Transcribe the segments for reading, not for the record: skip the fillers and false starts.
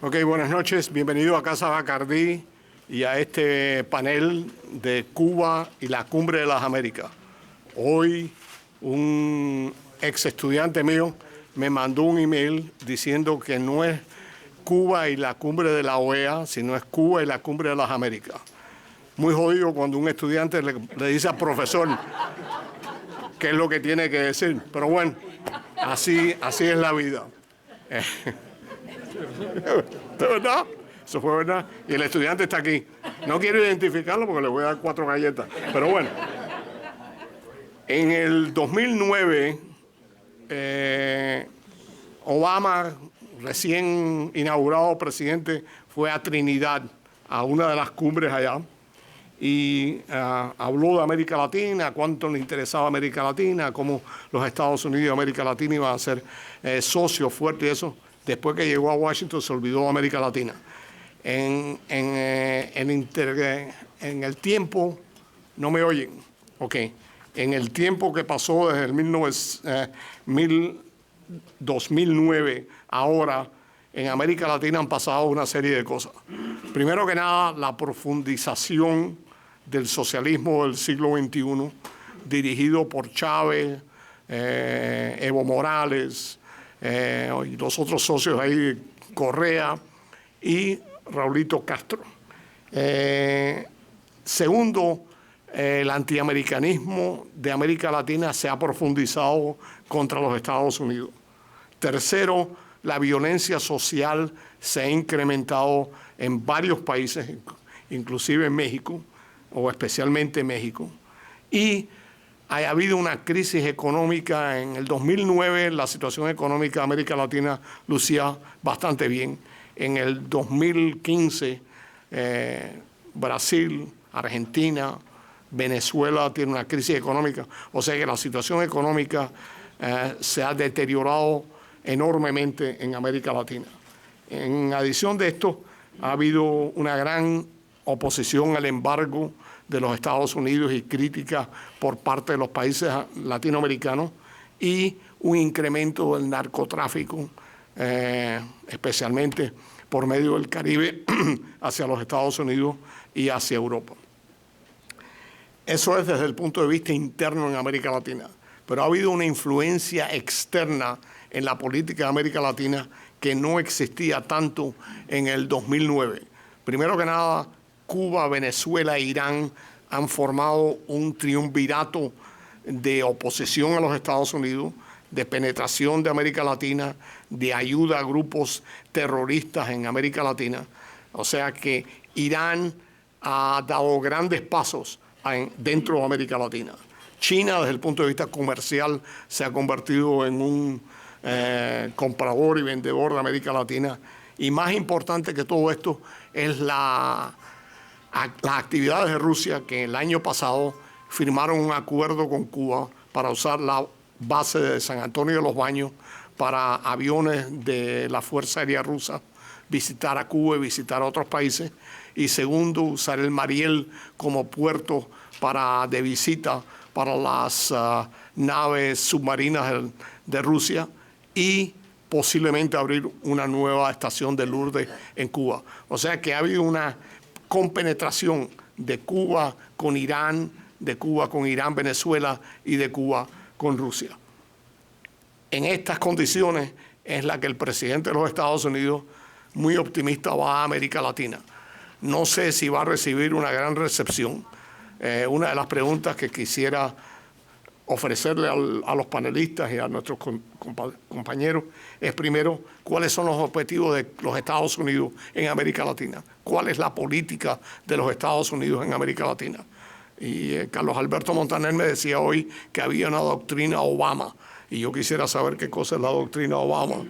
Ok, buenas noches. Bienvenido a Casa Bacardí y a este panel de Cuba y la Cumbre de las Américas. Hoy un ex estudiante mío me mandó un email diciendo que no es Cuba y la Cumbre de la OEA, sino es Cuba y la Cumbre de las Américas. Muy jodido cuando un estudiante le dice al profesor qué es lo que tiene que decir. Pero bueno, así es la vida. ¿De verdad? Eso fue verdad. Y el estudiante está aquí. No quiero identificarlo porque le voy a dar 4 galletas. Pero bueno. En el 2009, Obama, recién inaugurado presidente, fue a Trinidad, a una de las cumbres allá, y habló de América Latina, cuánto le interesaba América Latina, cómo los Estados Unidos y América Latina iban a ser socios fuertes y eso. Después que llegó a Washington se olvidó de América Latina. En el tiempo, no me oyen, ok. En el tiempo que pasó desde el 2009 ahora, en América Latina han pasado una serie de cosas. Primero que nada, la profundización del socialismo del siglo XXI, dirigido por Chávez, Evo Morales, y los otros socios ahí, Correa y Raulito Castro. Segundo, el antiamericanismo de América Latina se ha profundizado contra los Estados Unidos. Tercero, la violencia social se ha incrementado en varios países, inclusive en México, o especialmente en México. Y ha habido una crisis económica. En el 2009 la situación económica de América Latina lucía bastante bien. En el 2015 Brasil, Argentina, Venezuela tiene una crisis económica. O sea que la situación económica se ha deteriorado enormemente en América Latina. En adición de esto, ha habido una gran oposición al embargo de los Estados Unidos y crítica por parte de los países latinoamericanos y un incremento del narcotráfico, especialmente por medio del Caribe hacia los Estados Unidos y hacia Europa. Eso es desde el punto de vista interno en América Latina, pero ha habido una influencia externa en la política de América Latina que no existía tanto en el 2009. Primero que nada, Cuba, Venezuela e Irán han formado un triunvirato de oposición a los Estados Unidos, de penetración de América Latina, de ayuda a grupos terroristas en América Latina. O sea que Irán ha dado grandes pasos dentro de América Latina. China, desde el punto de vista comercial, se ha convertido en un comprador y vendedor de América Latina. Y más importante que todo esto es las actividades de Rusia, que el año pasado firmaron un acuerdo con Cuba para usar la base de San Antonio de los Baños para aviones de la Fuerza Aérea Rusa, visitar a Cuba y visitar a otros países. Y segundo, usar el Mariel como puerto de visita para las naves submarinas de Rusia y posiblemente abrir una nueva estación de Lourdes en Cuba. O sea que ha habido una compenetración de Cuba con Irán, de Cuba con Irán, Venezuela y de Cuba con Rusia. En estas condiciones es la que el presidente de los Estados Unidos, muy optimista, va a América Latina. No sé si va a recibir una gran recepción. Una de las preguntas que quisiera ofrecerle a los panelistas y a nuestros compañeros es primero, ¿cuáles son los objetivos de los Estados Unidos en América Latina? ¿Cuál es la política de los Estados Unidos en América Latina? Y Carlos Alberto Montaner me decía hoy que había una doctrina Obama, y yo quisiera saber qué cosa es la doctrina Obama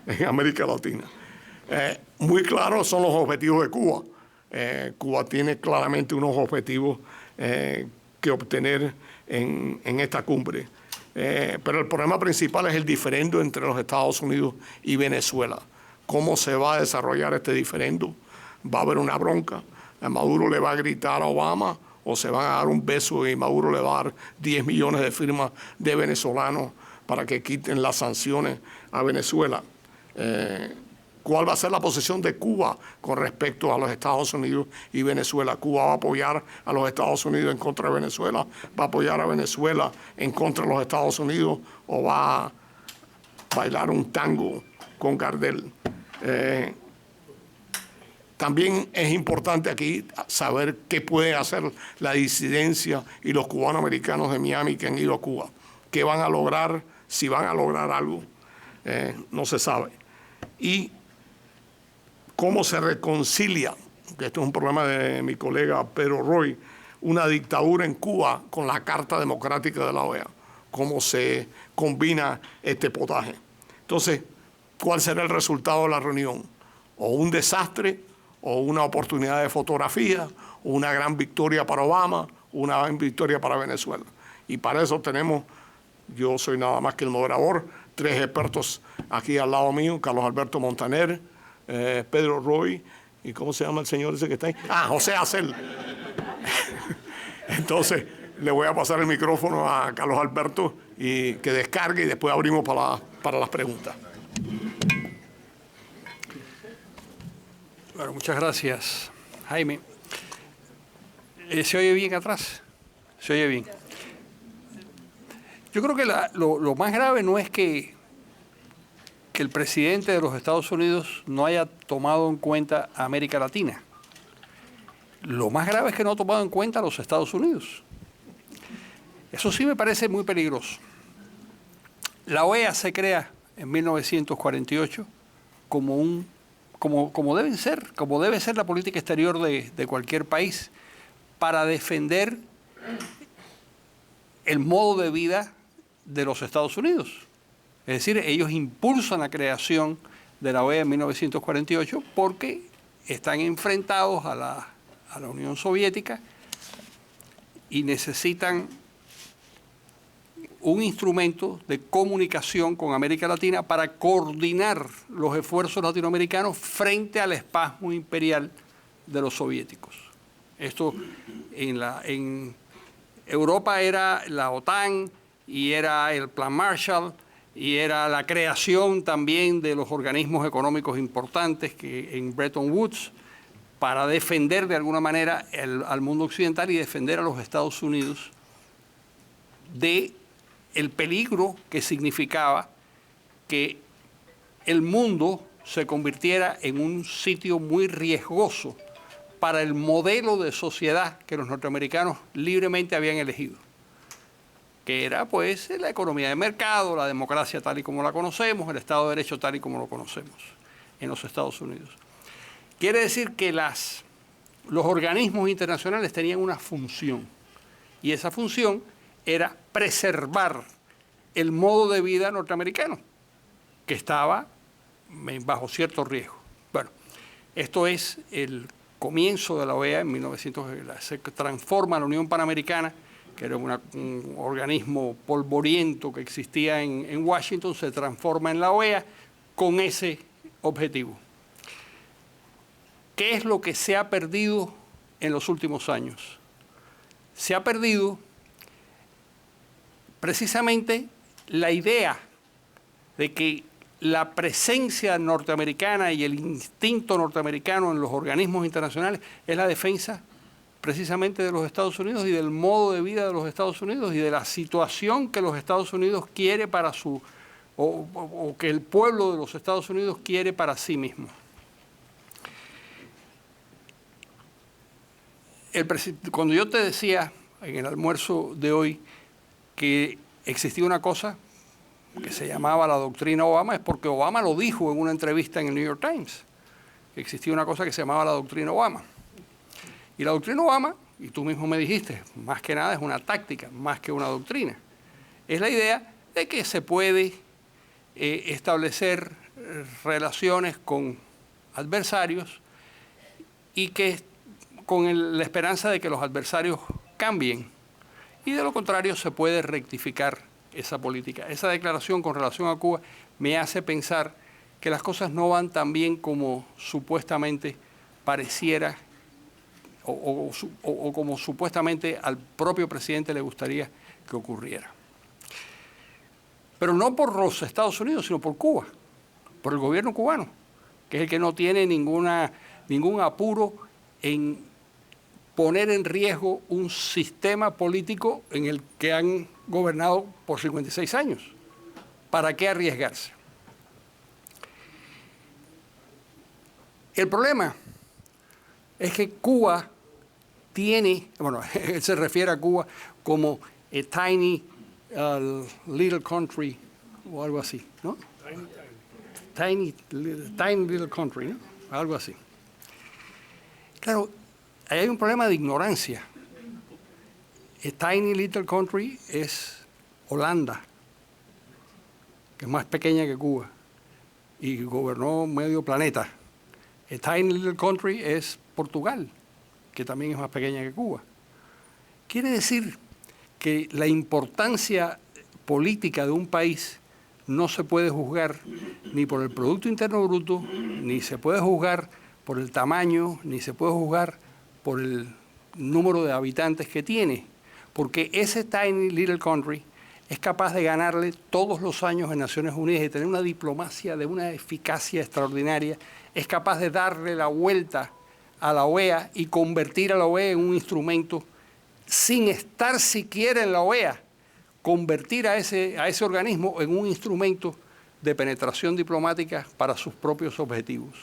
en América Latina. Muy claros son los objetivos de Cuba. Cuba tiene claramente unos objetivos que obtener en esta cumbre. Pero el problema principal es el diferendo entre los Estados Unidos y Venezuela. ¿Cómo se va a desarrollar este diferendo? ¿Va a haber una bronca? ¿Maduro le va a gritar a Obama o se van a dar un beso y Maduro le va a dar 10 millones de firmas de venezolanos para que quiten las sanciones a Venezuela? ¿Cuál va a ser la posición de Cuba con respecto a los Estados Unidos y Venezuela? ¿Cuba va a apoyar a los Estados Unidos en contra de Venezuela? ¿Va a apoyar a Venezuela en contra de los Estados Unidos? ¿O va a bailar un tango con Gardel? También es importante aquí saber qué puede hacer la disidencia y los cubanoamericanos de Miami que han ido a Cuba. ¿Qué van a lograr? Si van a lograr algo, no se sabe. Y cómo se reconcilia, que esto es un problema de mi colega Pedro Roy, una dictadura en Cuba con la Carta Democrática de la OEA. Cómo se combina este potaje. Entonces, ¿cuál será el resultado de la reunión? O un desastre, o una oportunidad de fotografía, o una gran victoria para Obama, o una gran victoria para Venezuela. Y para eso tenemos, yo soy nada más que el moderador, 3 expertos aquí al lado mío, Carlos Alberto Montaner, Pedro Roy, y ¿cómo se llama el señor ese que está ahí? José Acel. Entonces, le voy a pasar el micrófono a Carlos Alberto y que descargue y después abrimos para las preguntas. Bueno, muchas gracias, Jaime. ¿Se oye bien atrás? ¿Se oye bien? Yo creo que lo más grave no es que el presidente de los Estados Unidos no haya tomado en cuenta a América Latina. Lo más grave es que no ha tomado en cuenta a los Estados Unidos. Eso sí me parece muy peligroso. La OEA se crea en 1948 como debe ser la política exterior de cualquier país, para defender el modo de vida de los Estados Unidos. Es decir, ellos impulsan la creación de la OEA en 1948 porque están enfrentados a la Unión Soviética y necesitan un instrumento de comunicación con América Latina para coordinar los esfuerzos latinoamericanos frente al espasmo imperial de los soviéticos. Esto en Europa era la OTAN y era el Plan Marshall y era la creación también de los organismos económicos importantes que en Bretton Woods para defender de alguna manera al mundo occidental y defender a los Estados Unidos de el peligro que significaba que el mundo se convirtiera en un sitio muy riesgoso para el modelo de sociedad que los norteamericanos libremente habían elegido, que era pues la economía de mercado, la democracia tal y como la conocemos, el Estado de Derecho tal y como lo conocemos en los Estados Unidos. Quiere decir que los organismos internacionales tenían una función, y esa función era preservar el modo de vida norteamericano, que estaba bajo cierto riesgo. Bueno, esto es el comienzo de la OEA en 1900, se transforma la Unión Panamericana, que era un organismo polvoriento que existía en Washington, se transforma en la OEA con ese objetivo. ¿Qué es lo que se ha perdido en los últimos años? Se ha perdido precisamente la idea de que la presencia norteamericana y el instinto norteamericano en los organismos internacionales es la defensa precisamente de los Estados Unidos y del modo de vida de los Estados Unidos y de la situación que los Estados Unidos quiere para o que el pueblo de los Estados Unidos quiere para sí mismo. Cuando yo te decía en el almuerzo de hoy que existía una cosa que se llamaba la doctrina Obama, es porque Obama lo dijo en una entrevista en el New York Times, que existía una cosa que se llamaba la doctrina Obama. Y la doctrina Obama, y tú mismo me dijiste, más que nada es una táctica, más que una doctrina. Es la idea de que se puede establecer relaciones con adversarios y que con la esperanza de que los adversarios cambien, y de lo contrario se puede rectificar esa política. Esa declaración con relación a Cuba me hace pensar que las cosas no van tan bien como supuestamente pareciera o como supuestamente al propio presidente le gustaría que ocurriera. Pero no por los Estados Unidos, sino por Cuba, por el gobierno cubano, que es el que no tiene ningún apuro en poner en riesgo un sistema político en el que han gobernado por 56 años. ¿Para qué arriesgarse? El problema es que Cuba tiene, bueno, él se refiere a Cuba como a tiny little country o algo así, ¿no? Tiny little country, ¿no? Algo así. Claro, ahí hay un problema de ignorancia. A tiny little country es Holanda, que es más pequeña que Cuba y gobernó medio planeta. A tiny little country es Portugal, que también es más pequeña que Cuba. Quiere decir que la importancia política de un país no se puede juzgar ni por el Producto Interno Bruto, ni se puede juzgar por el tamaño, ni se puede juzgar por el número de habitantes que tiene, porque ese tiny little country es capaz de ganarle todos los años en Naciones Unidas y tener una diplomacia de una eficacia extraordinaria, es capaz de darle la vuelta a la OEA y convertir a la OEA en un instrumento sin estar siquiera en la OEA, convertir a ese organismo en un instrumento de penetración diplomática para sus propios objetivos.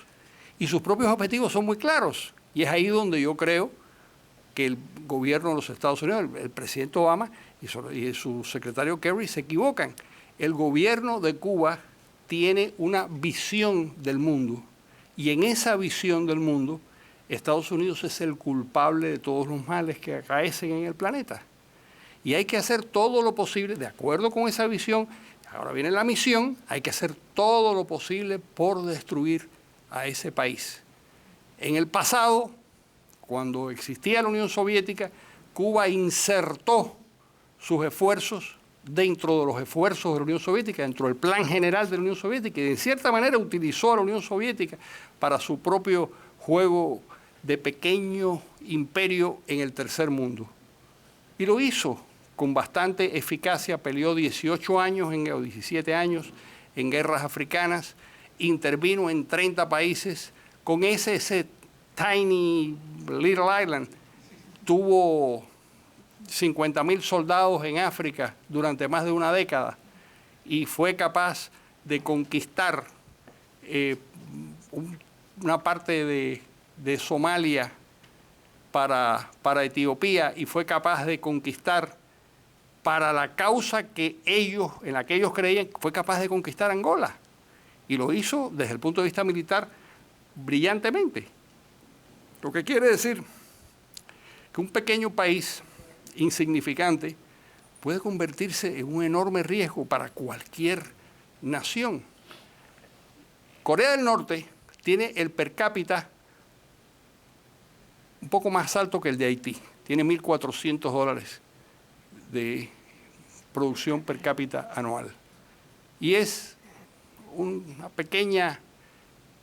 Y sus propios objetivos son muy claros, y es ahí donde yo creo que el gobierno de los Estados Unidos, el presidente Obama y su secretario Kerry se equivocan. El gobierno de Cuba tiene una visión del mundo, y en esa visión del mundo Estados Unidos es el culpable de todos los males que acaecen en el planeta. Y hay que hacer todo lo posible, de acuerdo con esa visión, ahora viene la misión, hay que hacer todo lo posible por destruir a ese país. En el pasado, cuando existía la Unión Soviética, Cuba insertó sus esfuerzos dentro de los esfuerzos de la Unión Soviética, dentro del plan general de la Unión Soviética, y de cierta manera utilizó a la Unión Soviética para su propio juego de pequeño imperio en el tercer mundo. Y lo hizo con bastante eficacia, peleó 18 años o 17 años en guerras africanas, intervino en 30 países, con ese tiny little island, tuvo 50.000 soldados en África durante más de una década y fue capaz de conquistar una parte de Somalia para Etiopía y fue capaz de conquistar para la causa en la que ellos creían, fue capaz de conquistar Angola. Y lo hizo desde el punto de vista militar brillantemente. Lo que quiere decir que un pequeño país insignificante puede convertirse en un enorme riesgo para cualquier nación. Corea del Norte tiene el per cápita un poco más alto que el de Haití. Tiene $1.400 de producción per cápita anual. Y es una pequeña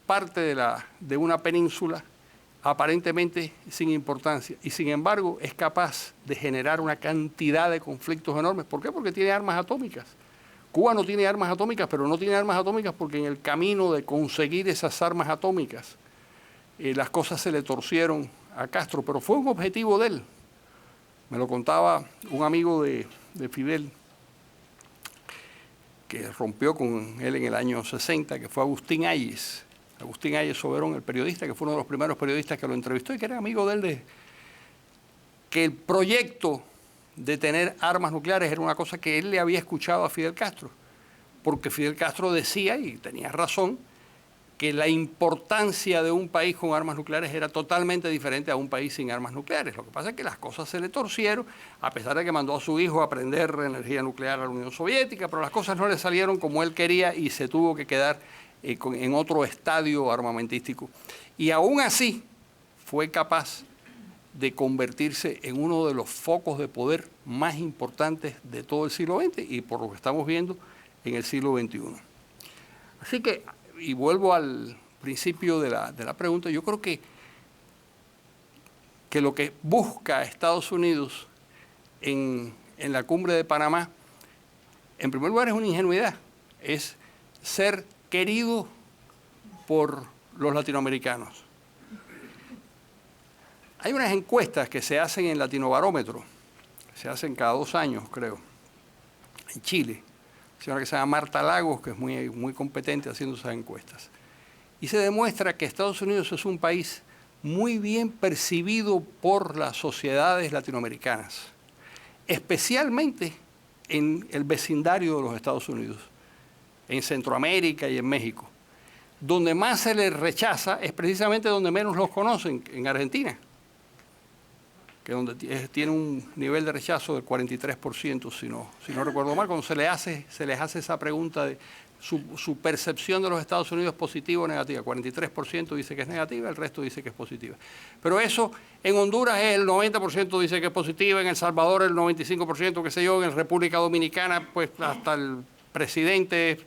parte de una península aparentemente sin importancia. Y sin embargo es capaz de generar una cantidad de conflictos enormes. ¿Por qué? Porque tiene armas atómicas. Cuba no tiene armas atómicas, pero no tiene armas atómicas porque en el camino de conseguir esas armas atómicas las cosas se le torcieron a Castro, pero fue un objetivo de él. Me lo contaba un amigo de Fidel, que rompió con él en el año 60, que fue Agustín Ayes. Agustín Ayes Soberón, el periodista, que fue uno de los primeros periodistas que lo entrevistó y que era amigo de él, que el proyecto de tener armas nucleares era una cosa que él le había escuchado a Fidel Castro, porque Fidel Castro decía, y tenía razón, que la importancia de un país con armas nucleares era totalmente diferente a un país sin armas nucleares. Lo que pasa es que las cosas se le torcieron, a pesar de que mandó a su hijo a aprender energía nuclear a la Unión Soviética, pero las cosas no le salieron como él quería y se tuvo que quedar en otro estadio armamentístico. Y aún así fue capaz de convertirse en uno de los focos de poder más importantes de todo el siglo XX y por lo que estamos viendo en el siglo XXI. Así que, y vuelvo al principio de la pregunta, yo creo que lo que busca Estados Unidos en la cumbre de Panamá, en primer lugar es una ingenuidad, es ser querido por los latinoamericanos. Hay unas encuestas que se hacen en Latinobarómetro, se hacen cada 2 años, creo, en Chile. Una señora que se llama Marta Lagos, que es muy competente haciendo esas encuestas. Y se demuestra que Estados Unidos es un país muy bien percibido por las sociedades latinoamericanas, especialmente en el vecindario de los Estados Unidos, en Centroamérica y en México. Donde más se les rechaza es precisamente donde menos los conocen, en Argentina, que donde tiene un nivel de rechazo del 43%, si no recuerdo mal, cuando se les hace esa pregunta de su percepción de los Estados Unidos positiva o negativa. 43% dice que es negativa, el resto dice que es positiva. Pero eso en Honduras el 90% dice que es positiva, en El Salvador el 95%, qué sé yo, en República Dominicana pues hasta el presidente,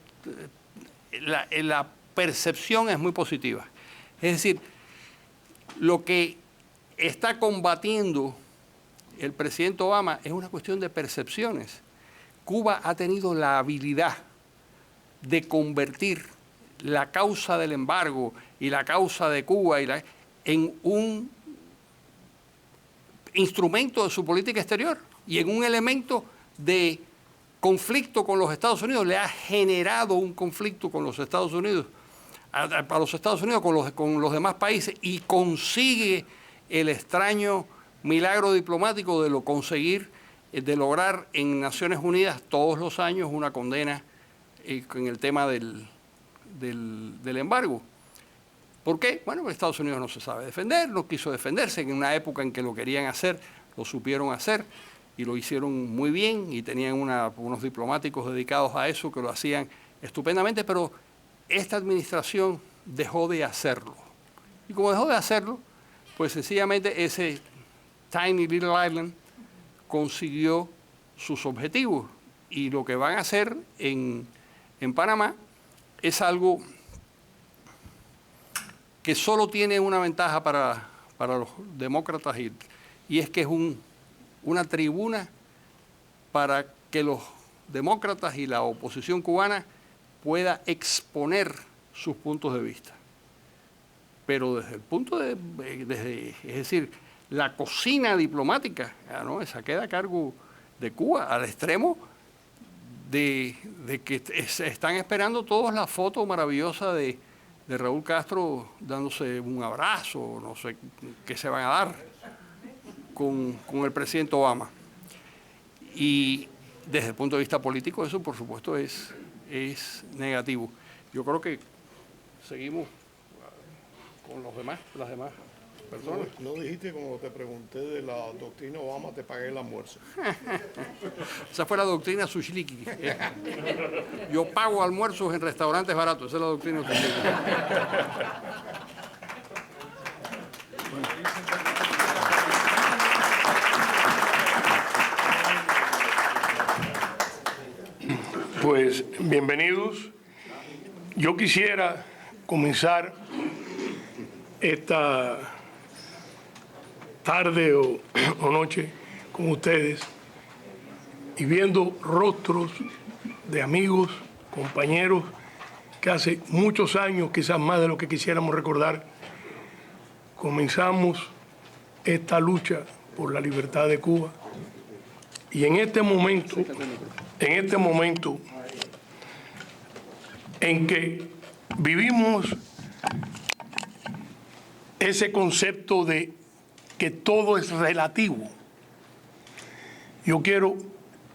la percepción es muy positiva. Es decir, lo que está combatiendo el presidente Obama es una cuestión de percepciones. Cuba ha tenido la habilidad de convertir la causa del embargo y la causa de Cuba en un instrumento de su política exterior y en un elemento de conflicto con los Estados Unidos. Le ha generado un conflicto con los Estados Unidos, para los Estados Unidos con los demás países, y consigue el extraño milagro diplomático de lograr en Naciones Unidas todos los años una condena en el tema del embargo. ¿Por qué? Bueno, Estados Unidos no se sabe defender, no quiso defenderse. En una época en que lo querían hacer, lo supieron hacer y lo hicieron muy bien y tenían unos diplomáticos dedicados a eso que lo hacían estupendamente, pero esta administración dejó de hacerlo. Y como dejó de hacerlo, pues sencillamente ese tiny little island consiguió sus objetivos. Y lo que van a hacer en Panamá es algo que solo tiene una ventaja para los demócratas y es que es una tribuna para que los demócratas y la oposición cubana pueda exponer sus puntos de vista. Pero desde el punto es decir, la cocina diplomática, ¿no? Esa queda a cargo de Cuba, al extremo de que están esperando todos la foto maravillosa de Raúl Castro dándose un abrazo, no sé qué se van a dar con el presidente Obama. Y desde el punto de vista político eso, por supuesto, es negativo. Yo creo que seguimos con las demás personas. No dijiste, como te pregunté de la doctrina Obama, te pagué el almuerzo. Esa fue la doctrina Sushiliki. Yo pago almuerzos en restaurantes baratos. Esa es la doctrina Sushiliki. Pues bienvenidos. Yo quisiera comenzar esta tarde o noche con ustedes y viendo rostros de amigos, compañeros que hace muchos años, quizás más de lo que quisiéramos recordar, comenzamos esta lucha por la libertad de Cuba. Y en este momento en que vivimos ese concepto de que todo es relativo, yo quiero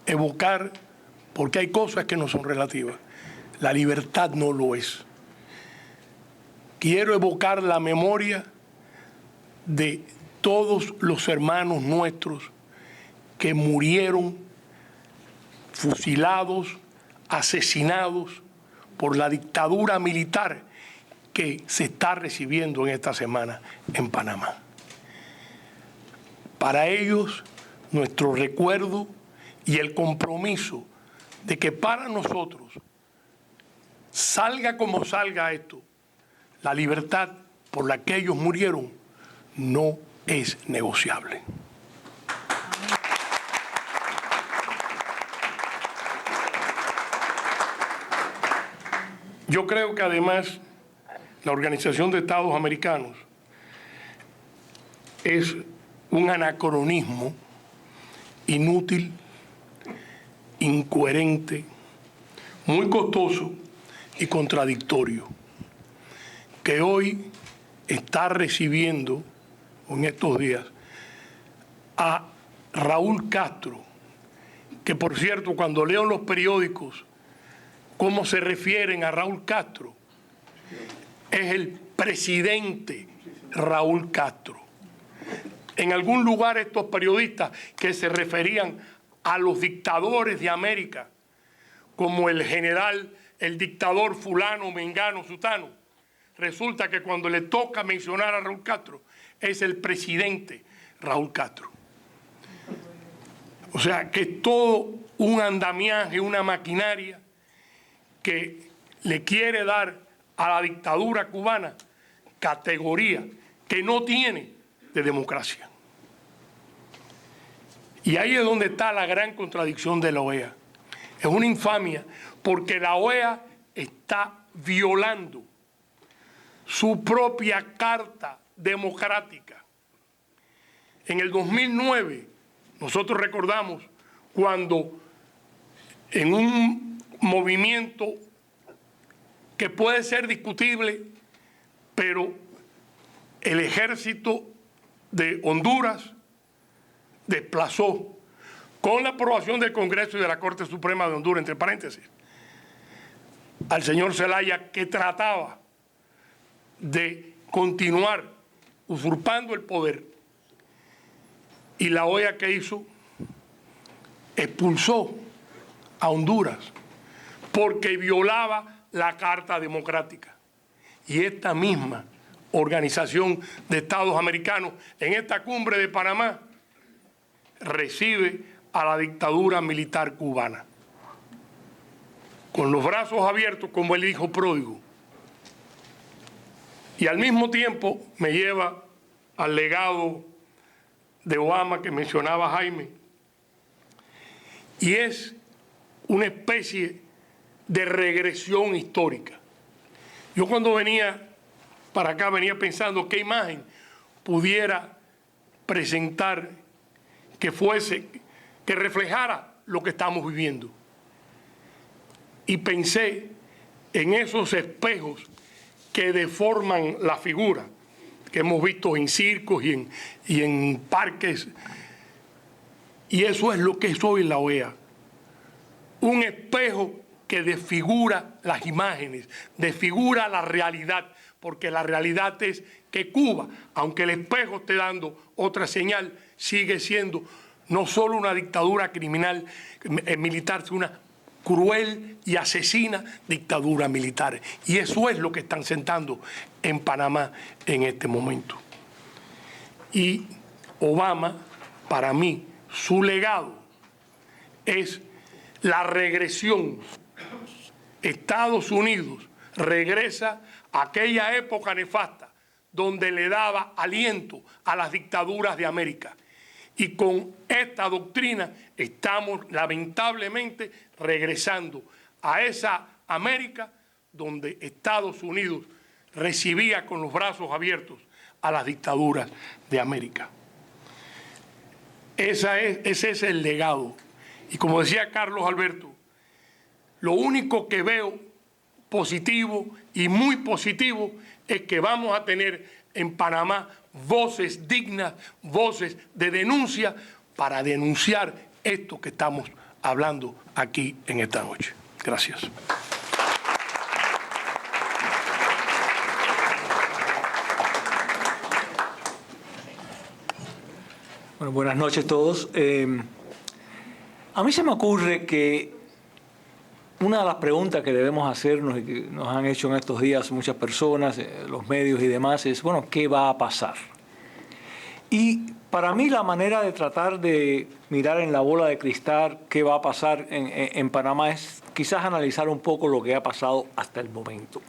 evocar, porque hay cosas que no son relativas, la libertad no lo es. Quiero evocar la memoria de todos los hermanos nuestros que murieron fusilados, asesinados por la dictadura militar que se está recibiendo en esta semana en Panamá. Para ellos, nuestro recuerdo y el compromiso de que para nosotros, salga como salga esto, la libertad por la que ellos murieron no es negociable. Yo creo que además la Organización de Estados Americanos es un anacronismo inútil, incoherente, muy costoso y contradictorio, que hoy está recibiendo, en estos días, a Raúl Castro, que por cierto, cuando leo en los periódicos cómo se refieren a Raúl Castro, es el presidente Raúl Castro. En algún lugar estos periodistas que se referían a los dictadores de América, como el general, el dictador fulano, mengano, sutano, resulta que cuando le toca mencionar a Raúl Castro, es el presidente Raúl Castro. O sea, que es todo un andamiaje, una maquinaria que le quiere dar a la dictadura cubana categoría que no tiene de democracia. Y ahí es donde está la gran contradicción de la OEA. Es una infamia porque la OEA está violando su propia carta democrática. En el 2009, nosotros recordamos cuando en un movimiento que puede ser discutible, pero el ejército de Honduras desplazó, con la aprobación del Congreso y de la Corte Suprema de Honduras, entre paréntesis, al señor Zelaya, que trataba de continuar usurpando el poder. Y la OEA, ¿qué hizo? Expulsó a Honduras porque violaba la Carta Democrática. Y esta misma Organización de Estados Americanos, en esta cumbre de Panamá, recibe a la dictadura militar cubana con los brazos abiertos como el hijo pródigo. Y al mismo tiempo me lleva al legado de Obama que mencionaba Jaime, y es una especie de regresión histórica. Yo cuando venía para acá venía pensando qué imagen pudiera presentar que reflejara lo que estamos viviendo. Y pensé en esos espejos que deforman la figura, que hemos visto en circos y en parques. Y eso es lo que es hoy la OEA. Un espejo que desfigura las imágenes, desfigura la realidad, porque la realidad es que Cuba, aunque el espejo esté dando otra señal, sigue siendo no solo una dictadura criminal militar, sino una cruel y asesina dictadura militar. Y eso es lo que están sentando en Panamá en este momento. Y Obama, para mí, su legado es la regresión. Estados Unidos regresa a aquella época nefasta donde le daba aliento a las dictaduras de América. Y con esta doctrina estamos lamentablemente regresando a esa América donde Estados Unidos recibía con los brazos abiertos a las dictaduras de América. Ese es el legado. Y como decía Carlos Alberto, lo único que veo positivo y muy positivo es que vamos a tener en Panamá voces dignas, voces de denuncia para denunciar esto que estamos hablando aquí en esta noche. Gracias. Bueno, buenas noches a todos. A mí se me ocurre que una de las preguntas que debemos hacernos y que nos han hecho en estos días muchas personas, los medios y demás, es, bueno, ¿qué va a pasar? Y para mí la manera de tratar de mirar en la bola de cristal qué va a pasar en Panamá es quizás analizar un poco lo que ha pasado hasta el momento.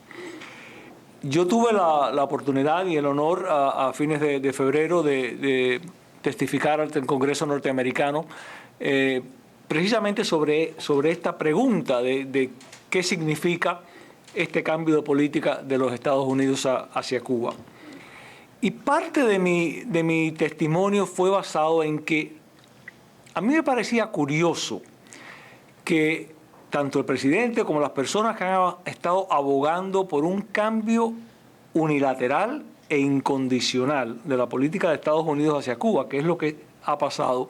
Yo tuve la oportunidad y el honor a fines de febrero de testificar ante el Congreso norteamericano precisamente sobre esta pregunta de qué significa este cambio de política de los Estados Unidos hacia Cuba. Y parte de mi testimonio fue basado en que a mí me parecía curioso que tanto el presidente como las personas que han estado abogando por un cambio unilateral e incondicional de la política de Estados Unidos hacia Cuba, que es lo que ha pasado,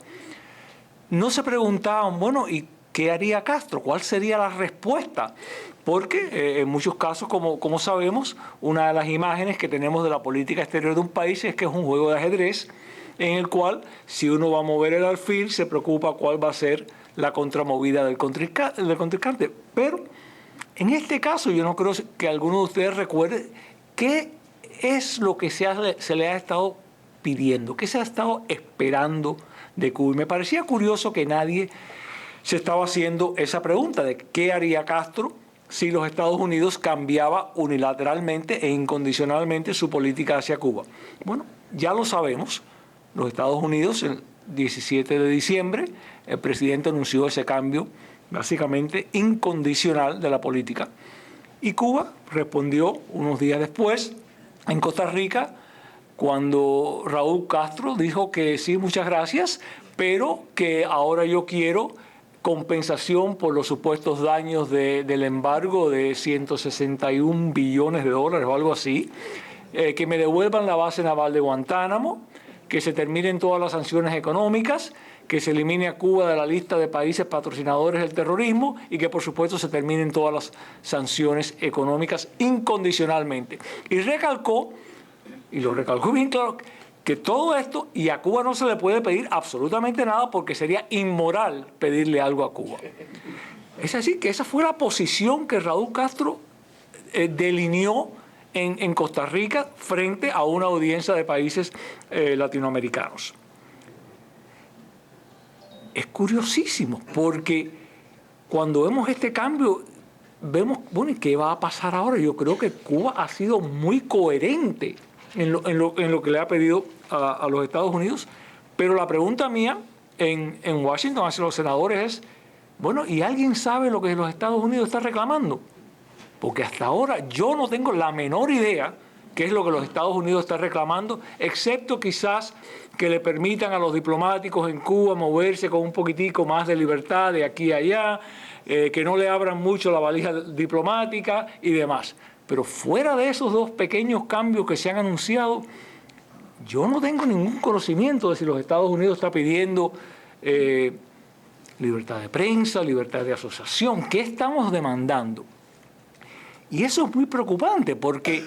no se preguntaban, bueno, ¿y qué haría Castro? ¿Cuál sería la respuesta? Porque en muchos casos, como sabemos, una de las imágenes que tenemos de la política exterior de un país es que es un juego de ajedrez en el cual, si uno va a mover el alfil, se preocupa cuál va a ser la contramovida del contrincante. Pero en este caso, yo no creo que alguno de ustedes recuerde qué es lo que se le ha estado pidiendo, qué se ha estado esperando de Cuba. Y me parecía curioso que nadie se estaba haciendo esa pregunta de qué haría Castro si los Estados Unidos cambiaba unilateralmente e incondicionalmente su política hacia Cuba. Bueno, ya lo sabemos. Los Estados Unidos, el 17 de diciembre, el presidente anunció ese cambio básicamente incondicional de la política. Y Cuba respondió unos días después, en Costa Rica, cuando Raúl Castro dijo que sí, muchas gracias, pero que ahora yo quiero compensación por los supuestos daños del embargo de 161 billones de dólares o algo así, que me devuelvan la base naval de Guantánamo, que se terminen todas las sanciones económicas, que se elimine a Cuba de la lista de países patrocinadores del terrorismo y que por supuesto se terminen todas las sanciones económicas incondicionalmente. Y recalcó, y lo recalcó bien claro, que todo esto, y a Cuba no se le puede pedir absolutamente nada porque sería inmoral pedirle algo a Cuba. Es así que esa fue la posición que Raúl Castro delineó en Costa Rica frente a una audiencia de países latinoamericanos. Es curiosísimo porque cuando vemos este cambio, vemos, bueno, ¿y qué va a pasar ahora? Yo creo que Cuba ha sido muy coherente en lo que le ha pedido a los Estados Unidos, pero la pregunta mía en Washington hacia los senadores es, bueno, ¿y alguien sabe lo que los Estados Unidos está reclamando? Porque hasta ahora yo no tengo la menor idea qué es lo que los Estados Unidos están reclamando, excepto quizás que le permitan a los diplomáticos en Cuba moverse con un poquitico más de libertad de aquí a allá, que no le abran mucho la valija diplomática y demás. Pero fuera de esos dos pequeños cambios que se han anunciado, yo no tengo ningún conocimiento de si los Estados Unidos están pidiendo libertad de prensa, libertad de asociación. ¿Qué estamos demandando? Y eso es muy preocupante porque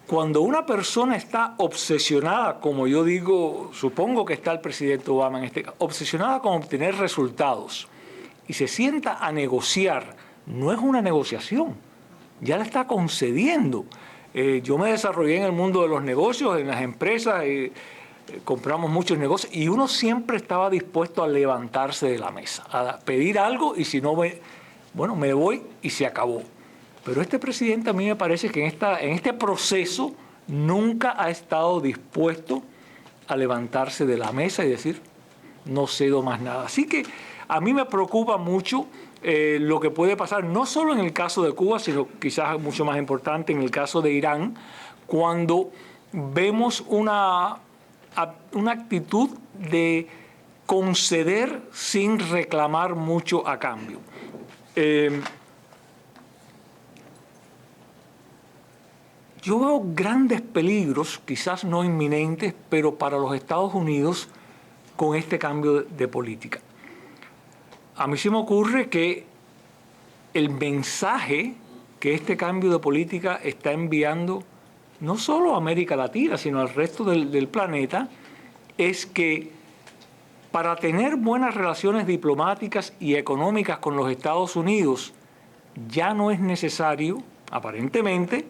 cuando una persona está obsesionada, como yo digo, supongo que está el presidente Obama en este caso, obsesionada con obtener resultados y se sienta a negociar, no es una negociación, ya le está concediendo. Yo me desarrollé en el mundo de los negocios, en las empresas, compramos muchos negocios y uno siempre estaba dispuesto a levantarse de la mesa, a pedir algo y si no, me voy y se acabó. Pero este presidente a mí me parece que en este proceso nunca ha estado dispuesto a levantarse de la mesa y decir, no cedo más nada. Así que a mí me preocupa mucho lo que puede pasar, no solo en el caso de Cuba, sino quizás mucho más importante en el caso de Irán, cuando vemos una actitud de conceder sin reclamar mucho a cambio. Yo veo grandes peligros, quizás no inminentes, pero para los Estados Unidos con este cambio de política. A mí se me ocurre que el mensaje que este cambio de política está enviando no solo a América Latina, sino al resto del planeta, es que para tener buenas relaciones diplomáticas y económicas con los Estados Unidos ya no es necesario, aparentemente,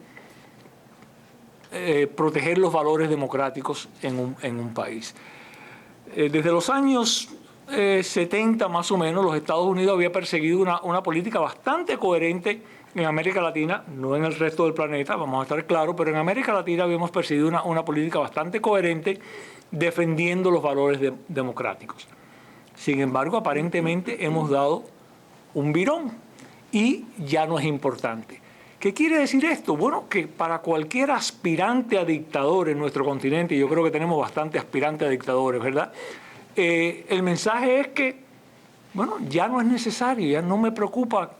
proteger los valores democráticos en un país. Desde los años 70 más o menos, los Estados Unidos había perseguido una política bastante coherente en América Latina, no en el resto del planeta, vamos a estar claros, pero en América Latina habíamos perseguido una política bastante coherente defendiendo los valores democráticos. Sin embargo, aparentemente hemos dado un virón y ya no es importante. ¿Qué quiere decir esto? Bueno, que para cualquier aspirante a dictador en nuestro continente, y yo creo que tenemos bastante aspirantes a dictadores, ¿verdad? El mensaje es que, bueno, ya no es necesario, ya no me preocupa,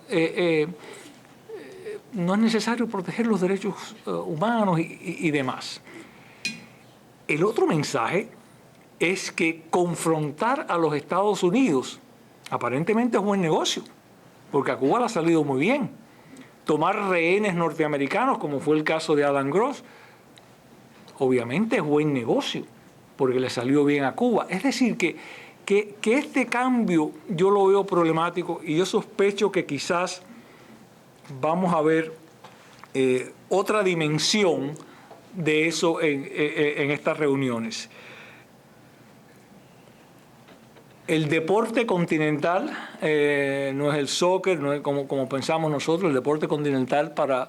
no es necesario proteger los derechos humanos y demás. El otro mensaje es que confrontar a los Estados Unidos aparentemente es buen negocio, porque a Cuba le ha salido muy bien. Tomar rehenes norteamericanos, como fue el caso de Alan Gross, obviamente es buen negocio, porque le salió bien a Cuba. Es decir, que este cambio yo lo veo problemático y yo sospecho que quizás vamos a ver otra dimensión de eso en estas reuniones. El deporte continental no es el soccer, no es como pensamos nosotros. El deporte continental para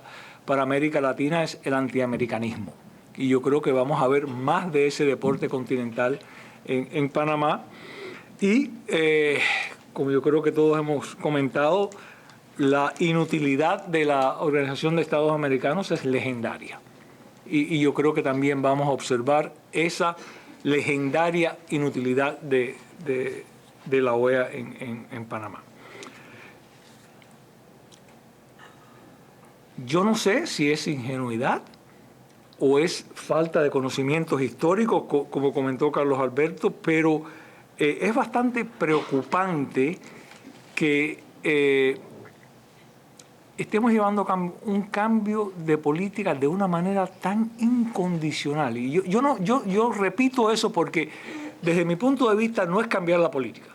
América Latina es el antiamericanismo. Y yo creo que vamos a ver más de ese deporte continental en Panamá. Y como yo creo que todos hemos comentado, la inutilidad de la Organización de Estados Americanos es legendaria. Y yo creo que también vamos a observar esa legendaria inutilidad de la OEA en Panamá. Yo no sé si es ingenuidad o es falta de conocimientos históricos, como comentó Carlos Alberto, pero es bastante preocupante que estemos llevando un cambio de política de una manera tan incondicional. Y yo repito eso porque desde mi punto de vista no es cambiar la política.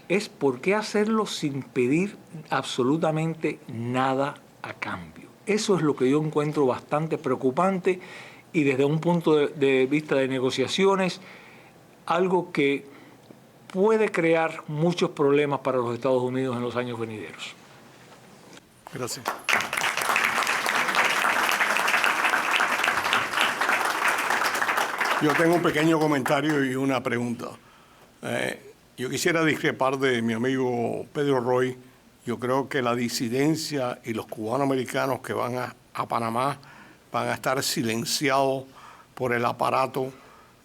Es por qué hacerlo sin pedir absolutamente nada a cambio. Eso es lo que yo encuentro bastante preocupante y desde un punto de vista de negociaciones, algo que puede crear muchos problemas para los Estados Unidos en los años venideros. Gracias. Yo tengo un pequeño comentario y una pregunta. Yo quisiera discrepar de mi amigo Pedro Roy. Yo creo que la disidencia y los cubanoamericanos que van a Panamá van a estar silenciados por el aparato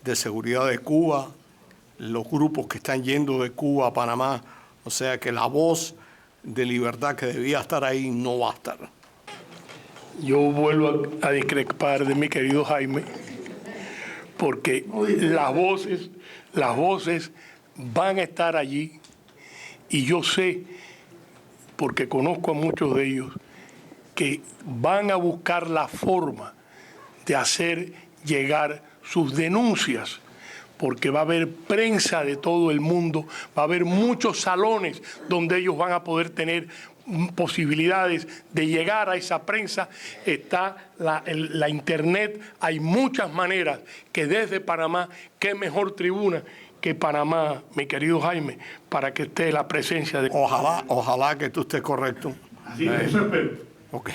de seguridad de Cuba, los grupos que están yendo de Cuba a Panamá. O sea que la voz de libertad que debía estar ahí no va a estar. Yo vuelvo a discrepar de mi querido Jaime, porque las voces van a estar allí y yo sé, porque conozco a muchos de ellos, que van a buscar la forma de hacer llegar sus denuncias, porque va a haber prensa de todo el mundo, va a haber muchos salones donde ellos van a poder tener posibilidades de llegar a esa prensa. Está la internet, hay muchas maneras que desde Panamá, qué mejor tribuna que Panamá, mi querido Jaime, para que esté la presencia de... Ojalá que tú estés correcto. Así eso espero. Ok.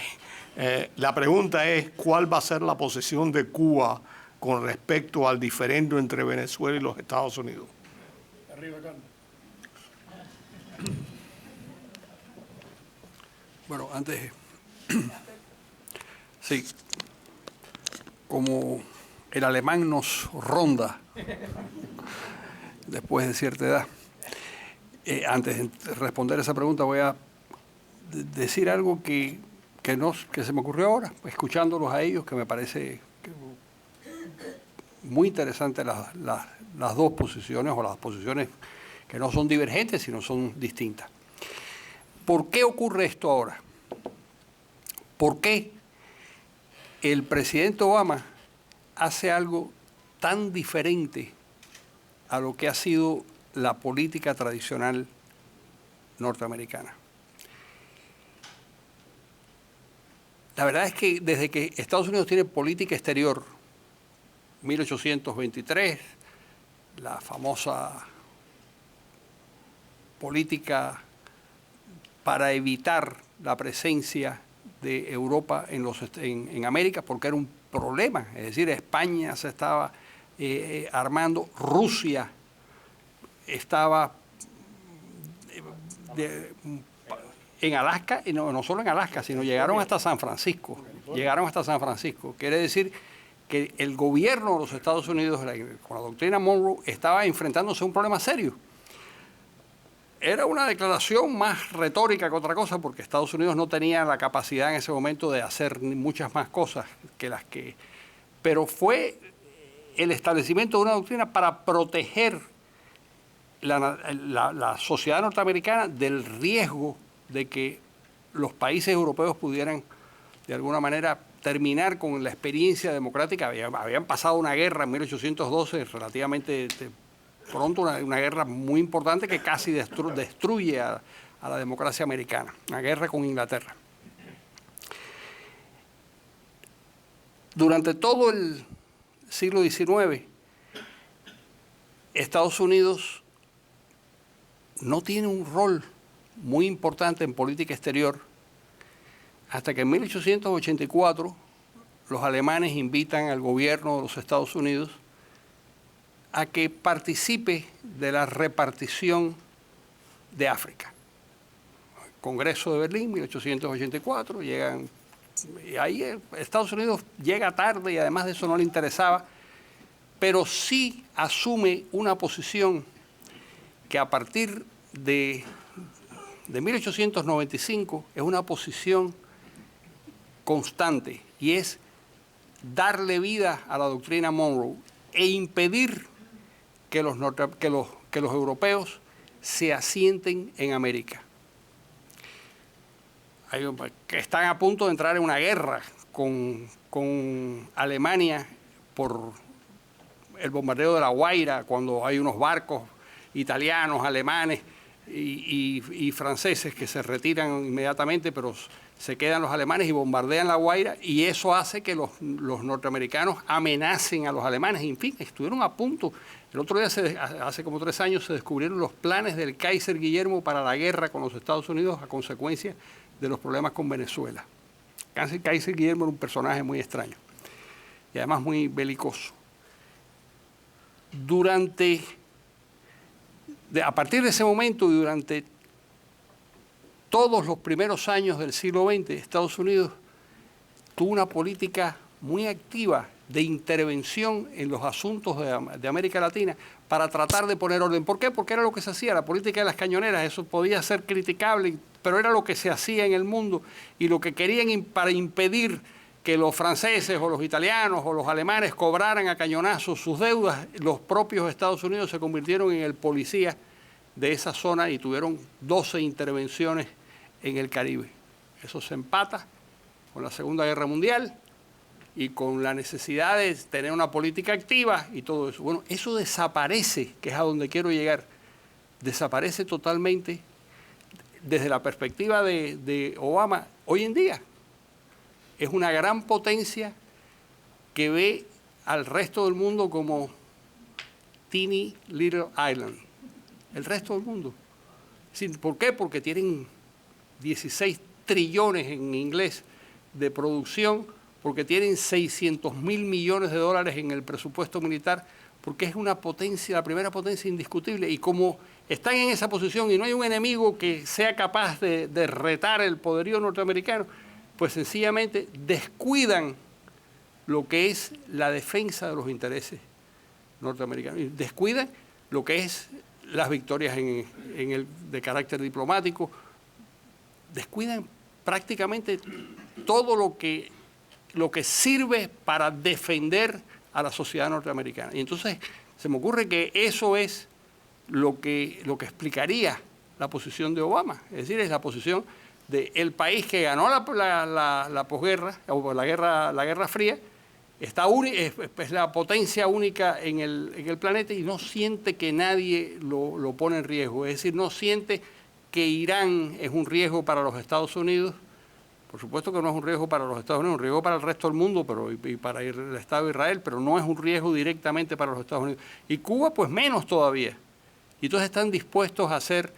La pregunta es, ¿cuál va a ser la posición de Cuba con respecto al diferendo entre Venezuela y los Estados Unidos? Arriba, Carlos. Bueno, antes, sí, como el alemán nos ronda después de cierta edad, antes de responder esa pregunta voy a decir algo que se me ocurrió ahora, escuchándolos a ellos, que me parece muy interesante las dos posiciones, o las posiciones que no son divergentes, sino son distintas. ¿Por qué ocurre esto ahora? ¿Por qué el presidente Obama hace algo tan diferente a lo que ha sido la política tradicional norteamericana? La verdad es que desde que Estados Unidos tiene política exterior, 1823, la famosa política para evitar la presencia de Europa en América, porque era un problema. Es decir, España se estaba armando, Rusia estaba en Alaska, y no solo en Alaska, sino llegaron hasta San Francisco. Llegaron hasta San Francisco. Quiere decir que el gobierno de los Estados Unidos, con la doctrina Monroe, estaba enfrentándose a un problema serio. Era una declaración más retórica que otra cosa, porque Estados Unidos no tenía la capacidad en ese momento de hacer muchas más cosas que las que... Pero fue el establecimiento de una doctrina para proteger la sociedad norteamericana del riesgo de que los países europeos pudieran, de alguna manera, terminar con la experiencia democrática. Habían pasado una guerra en 1812 relativamente pronto, una guerra muy importante que casi destruye a la democracia americana, una guerra con Inglaterra. Durante todo el siglo XIX, Estados Unidos no tiene un rol muy importante en política exterior hasta que en 1884 los alemanes invitan al gobierno de los Estados Unidos a que participe de la repartición de África. El Congreso de Berlín, 1884, llegan, y ahí Estados Unidos llega tarde y además de eso no le interesaba, pero sí asume una posición que a partir de 1895 es una posición constante, y es darle vida a la doctrina Monroe e impedir que los europeos se asienten en América. Que están a punto de entrar en una guerra con Alemania por el bombardeo de La Guaira, cuando hay unos barcos italianos, alemanes y franceses que se retiran inmediatamente, pero se quedan los alemanes y bombardean La Guaira, y eso hace que los norteamericanos amenacen a los alemanes. En fin, estuvieron a punto. El otro día, hace como 3 años, se descubrieron los planes del Kaiser Guillermo para la guerra con los Estados Unidos a consecuencia de los problemas con Venezuela. Kaiser Guillermo era un personaje muy extraño y además muy belicoso. A partir de ese momento y durante todos los primeros años del siglo XX, Estados Unidos tuvo una política muy activa de intervención en los asuntos de América Latina para tratar de poner orden. ¿Por qué? Porque era lo que se hacía, la política de las cañoneras. Eso podía ser criticable, pero era lo que se hacía en el mundo, y lo que querían para impedir que los franceses o los italianos o los alemanes cobraran a cañonazos sus deudas, los propios Estados Unidos se convirtieron en el policía de esa zona y tuvieron 12 intervenciones en el Caribe. Eso se empata con la Segunda Guerra Mundial y con la necesidad de tener una política activa y todo eso. Bueno, eso desaparece, que es a donde quiero llegar, desaparece totalmente desde la perspectiva de Obama. Hoy en día es una gran potencia que ve al resto del mundo como teeny little island. El resto del mundo. ¿Por qué? Porque tienen 16 trillones en inglés de producción, porque tienen 600.000 millones de dólares en el presupuesto militar, porque es una potencia, la primera potencia indiscutible, y como están en esa posición y no hay un enemigo que sea capaz de retar el poderío norteamericano, pues sencillamente descuidan lo que es la defensa de los intereses norteamericanos, y descuidan lo que es las victorias de carácter diplomático, descuidan prácticamente todo lo que sirve para defender a la sociedad norteamericana. Y entonces se me ocurre que eso es lo que explicaría la posición de Obama, es decir, es la posición del país que ganó la posguerra, o la Guerra Fría, es la potencia única en el planeta y no siente que nadie lo pone en riesgo. Es decir, no siente que Irán es un riesgo para los Estados Unidos. Por supuesto que no es un riesgo para los Estados Unidos, es un riesgo para el resto del mundo y para el Estado de Israel, pero no es un riesgo directamente para los Estados Unidos. Y Cuba, pues menos todavía. Y entonces están dispuestos a hacer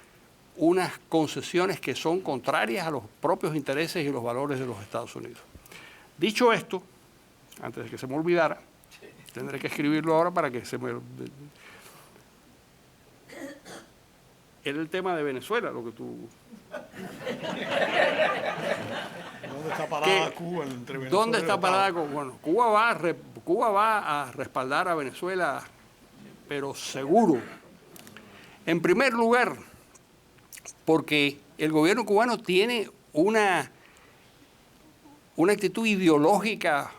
unas concesiones que son contrarias a los propios intereses y los valores de los Estados Unidos. Dicho esto, antes de que se me olvidara, tendré que escribirlo ahora para que se me... era el tema de Venezuela, lo que tú... ¿Dónde está parada Cuba entre Venezuela? ¿Dónde está parada? Bueno, Cuba va a respaldar a Venezuela, pero seguro. En primer lugar, porque el gobierno cubano tiene una actitud ideológica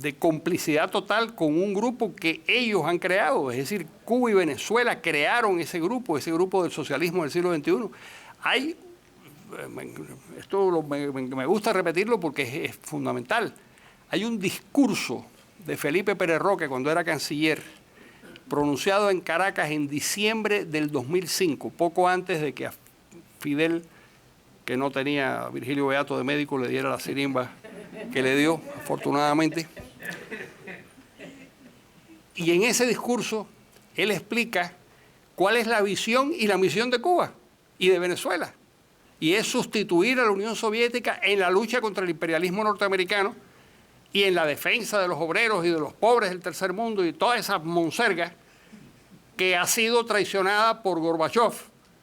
de complicidad total con un grupo que ellos han creado. Es decir, Cuba y Venezuela crearon ese grupo del socialismo del siglo XXI. Me gusta repetirlo porque es fundamental. Hay un discurso de Felipe Pérez Roque cuando era canciller, pronunciado en Caracas en diciembre del 2005, poco antes de que a Fidel, que no tenía a Virgilio Beato de médico, le diera la sirimba que le dio, afortunadamente. Y en ese discurso él explica cuál es la visión y la misión de Cuba y de Venezuela. Y es sustituir a la Unión Soviética en la lucha contra el imperialismo norteamericano y en la defensa de los obreros y de los pobres del tercer mundo y toda esa monserga que ha sido traicionada por Gorbachev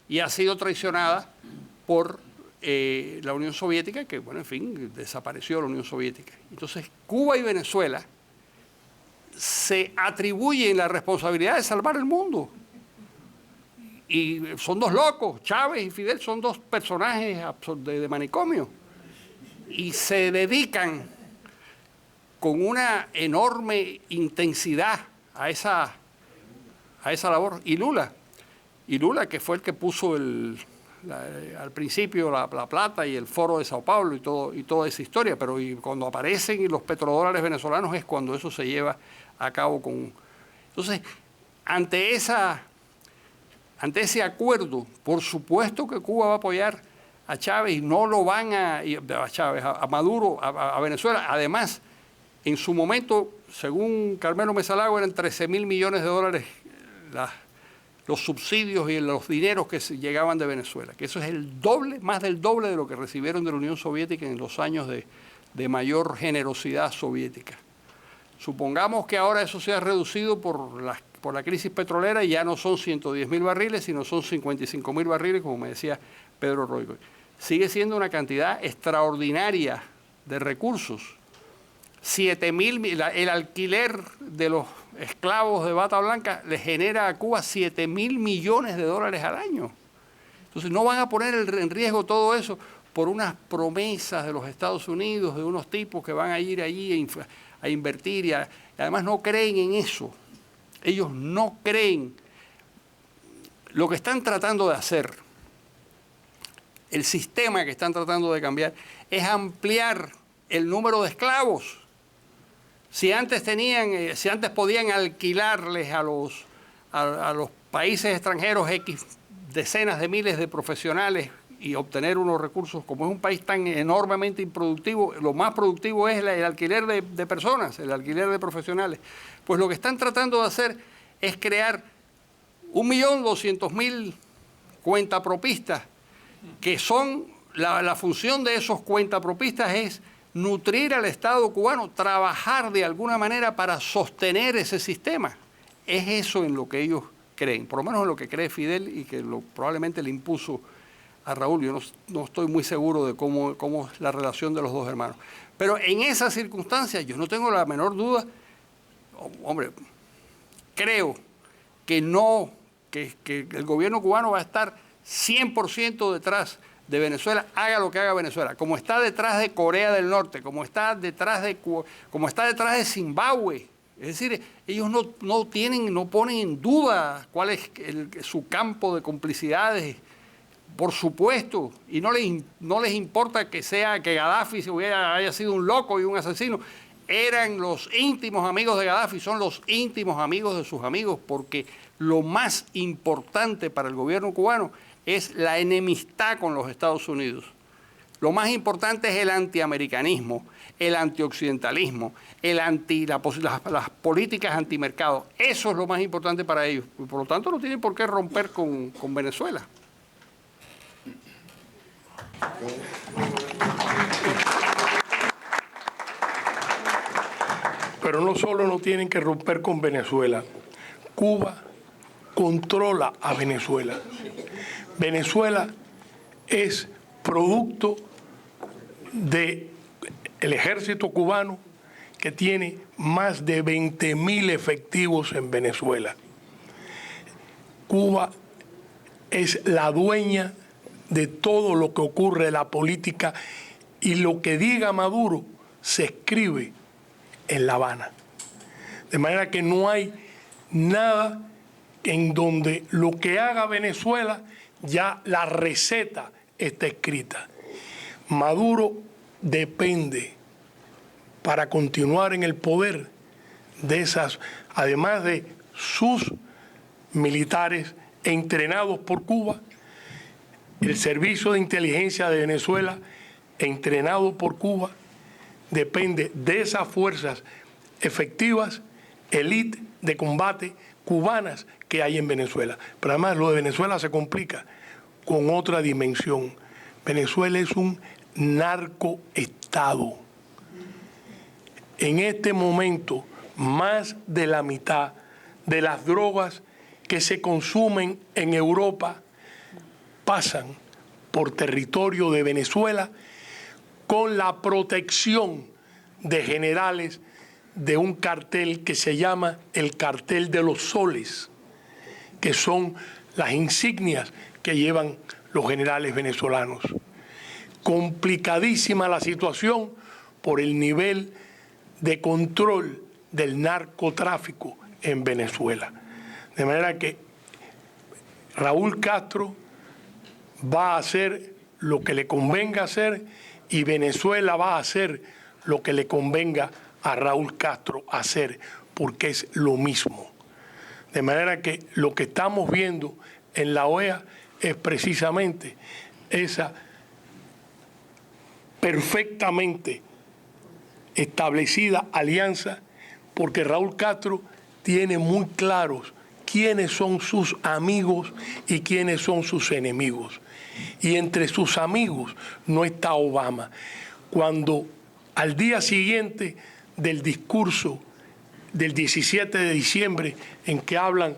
y ha sido traicionada por la Unión Soviética, que, bueno, en fin, desapareció la Unión Soviética. Entonces, Cuba y Venezuela se atribuyen la responsabilidad de salvar el mundo. Y son dos locos, Chávez y Fidel son dos personajes de manicomio. Y se dedican con una enorme intensidad a esa labor. Y Lula, que fue el que puso al principio la plata y el foro de Sao Paulo y toda esa historia, pero cuando aparecen los petrodólares venezolanos es cuando eso se lleva a cabo con... Entonces, ante ese acuerdo, por supuesto que Cuba va a apoyar a Chávez y no lo van a Maduro, a Venezuela. Además, en su momento, según Carmelo Mesalago, eran 13.000 millones de dólares los subsidios y los dineros que llegaban de Venezuela, que eso es el doble, más del doble de lo que recibieron de la Unión Soviética en los años de mayor generosidad soviética. Supongamos que ahora eso sea reducido por la crisis petrolera y ya no son 110.000 barriles, sino son 55.000 barriles, como me decía Pedro Roigo. Sigue siendo una cantidad extraordinaria de recursos. 7.000, el alquiler de los esclavos de bata blanca le genera a Cuba 7.000 millones de dólares al año. Entonces no van a poner en riesgo todo eso por unas promesas de los Estados Unidos, de unos tipos que van a ir allí a invertir y además no creen en eso. Ellos no creen. Lo que están tratando de hacer, el sistema que están tratando de cambiar, es ampliar el número de esclavos. Si antes podían alquilarles a los países extranjeros X decenas de miles de profesionales y obtener unos recursos, como es un país tan enormemente improductivo, lo más productivo es el alquiler de personas, el alquiler de profesionales. Pues lo que están tratando de hacer es crear 1.200.000 cuentapropistas, que son, la función de esos cuentapropistas es nutrir al Estado cubano, trabajar de alguna manera para sostener ese sistema. Es eso en lo que ellos creen, por lo menos en lo que cree Fidel y que probablemente le impuso a Raúl. Yo no estoy muy seguro de cómo es la relación de los dos hermanos. Pero en esas circunstancias yo no tengo la menor duda, hombre, creo que el gobierno cubano va a estar 100% detrás de Venezuela, haga lo que haga Venezuela, como está detrás de Corea del Norte, como está detrás de Zimbabue. Es decir, ellos no ponen en duda cuál es su campo de complicidades, por supuesto, y no les importa que Gaddafi haya sido un loco y un asesino. Eran los íntimos amigos de Gaddafi, son los íntimos amigos de sus amigos, porque lo más importante para el gobierno cubano es la enemistad con los Estados Unidos. Lo más importante es el antiamericanismo, el antioccidentalismo, las políticas antimercado. Eso es lo más importante para ellos. Y por lo tanto, no tienen por qué romper con Venezuela. Pero no solo no tienen que romper con Venezuela, Cuba controla a Venezuela. Venezuela es producto del ejército cubano, que tiene más de 20.000 efectivos en Venezuela. Cuba es la dueña de todo lo que ocurre en la política, y lo que diga Maduro se escribe en La Habana. De manera que no hay nada en donde lo que haga Venezuela, ya la receta está escrita. Maduro depende, para continuar en el poder, de esas, además de sus militares entrenados por Cuba, el Servicio de Inteligencia de Venezuela, entrenado por Cuba, depende de esas fuerzas efectivas, élite de combate cubanas que hay en Venezuela. Pero además lo de Venezuela se complica con otra dimensión. Venezuela es un narcoestado. En este momento, más de la mitad de las drogas que se consumen en Europa pasan por territorio de Venezuela, con la protección de generales de un cartel que se llama el Cartel de los Soles, que son las insignias que llevan los generales venezolanos. Complicadísima la situación por el nivel de control del narcotráfico en Venezuela. De manera que Raúl Castro va a hacer lo que le convenga hacer, y Venezuela va a hacer lo que le convenga a Raúl Castro hacer, porque es lo mismo. De manera que lo que estamos viendo en la OEA es precisamente esa perfectamente establecida alianza, porque Raúl Castro tiene muy claros quiénes son sus amigos y quiénes son sus enemigos. Y entre sus amigos no está Obama. Cuando al día siguiente del discurso del 17 de diciembre, en que hablan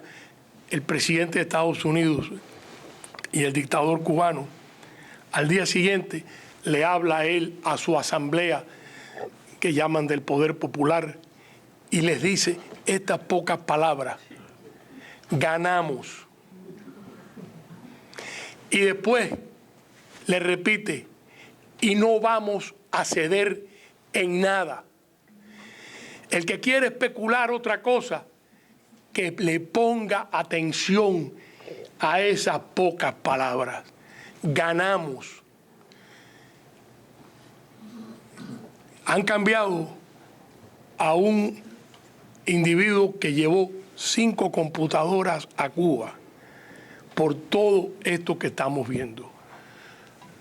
el presidente de Estados Unidos y el dictador cubano, al día siguiente le habla él a su asamblea, que llaman del Poder Popular, y les dice estas pocas palabras: ganamos. Y después le repite: y no vamos a ceder en nada. El que quiere especular otra cosa, que le ponga atención a esas pocas palabras. Ganamos. Han cambiado a un individuo que llevó 5 computadoras a Cuba por todo esto que estamos viendo.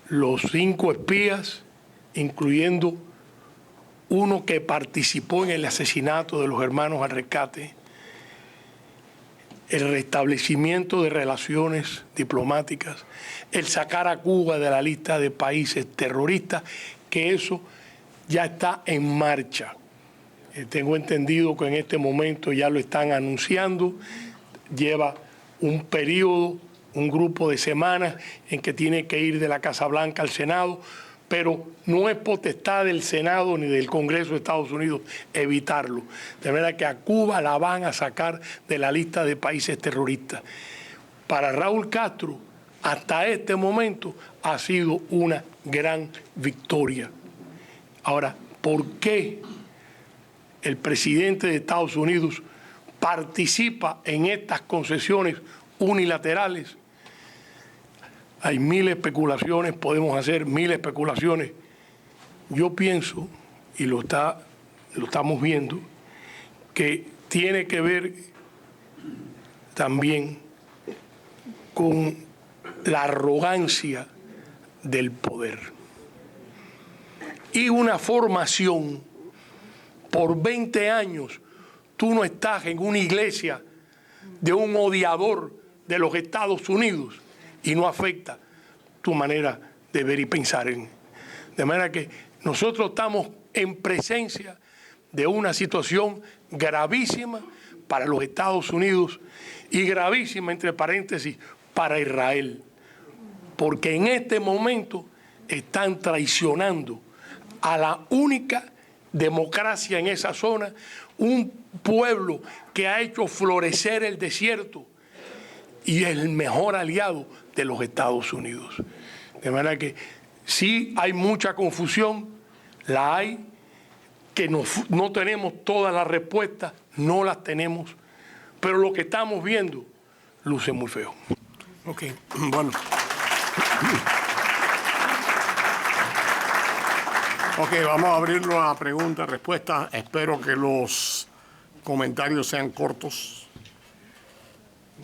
Los 5 espías, incluyendo uno que participó en el asesinato de los hermanos al rescate, el restablecimiento de relaciones diplomáticas, el sacar a Cuba de la lista de países terroristas, que eso ya está en marcha. Tengo entendido que en este momento ya lo están anunciando. Lleva un periodo, un grupo de semanas en que tiene que ir de la Casa Blanca al Senado, pero no es potestad del Senado ni del Congreso de Estados Unidos evitarlo. De manera que a Cuba la van a sacar de la lista de países terroristas. Para Raúl Castro, hasta este momento, ha sido una gran victoria. Ahora, ¿por qué el presidente de Estados Unidos participa en estas concesiones unilaterales? Hay 1000 especulaciones, podemos hacer 1000 especulaciones. Yo pienso, y lo estamos viendo, que tiene que ver también con la arrogancia del poder y una formación. Por 20 años tú no estás en una iglesia de un odiador de los Estados Unidos y no afecta tu manera de ver y pensar. De manera que nosotros estamos en presencia de una situación gravísima para los Estados Unidos y gravísima, entre paréntesis, para Israel. porque en este momento están traicionando a la única democracia en esa zona, un pueblo que ha hecho florecer el desierto y es el mejor aliado de los Estados Unidos. De manera que sí hay mucha confusión, la hay, que no tenemos todas las respuestas, no las tenemos, pero lo que estamos viendo luce muy feo. Ok, bueno. Ok, vamos a abrirlo a preguntas, respuestas. Espero que los comentarios sean cortos.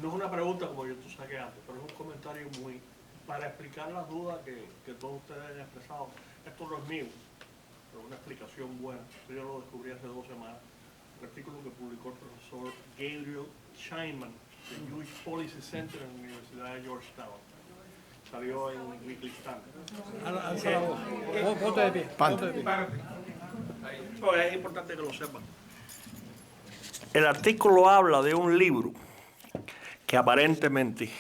No es una pregunta como yo te saqué antes, pero es un comentario muy para explicar las dudas que todos ustedes han expresado. Esto no es mío, pero una explicación buena. Esto yo lo descubrí hace 2 semanas. Un artículo que publicó el profesor Gabriel Scheinman del Jewish Policy Center en la Universidad de Georgetown. Salió en Weekly Standard. Ponte de pie. Es importante que lo sepan. El artículo habla de un libro que aparentemente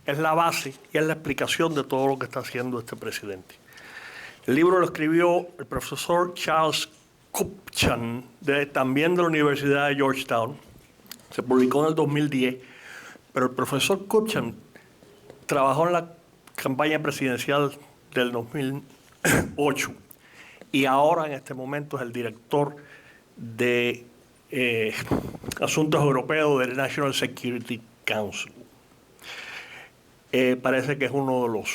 es la base y es la explicación de todo lo que está haciendo este presidente. El libro lo escribió el profesor Charles Kupchan, también de la Universidad de Georgetown. Se publicó en el 2010, pero el profesor Kupchan trabajó en la campaña presidencial del 2008 y ahora en este momento es el director de Asuntos Europeos del National Security Council. Parece que es uno de los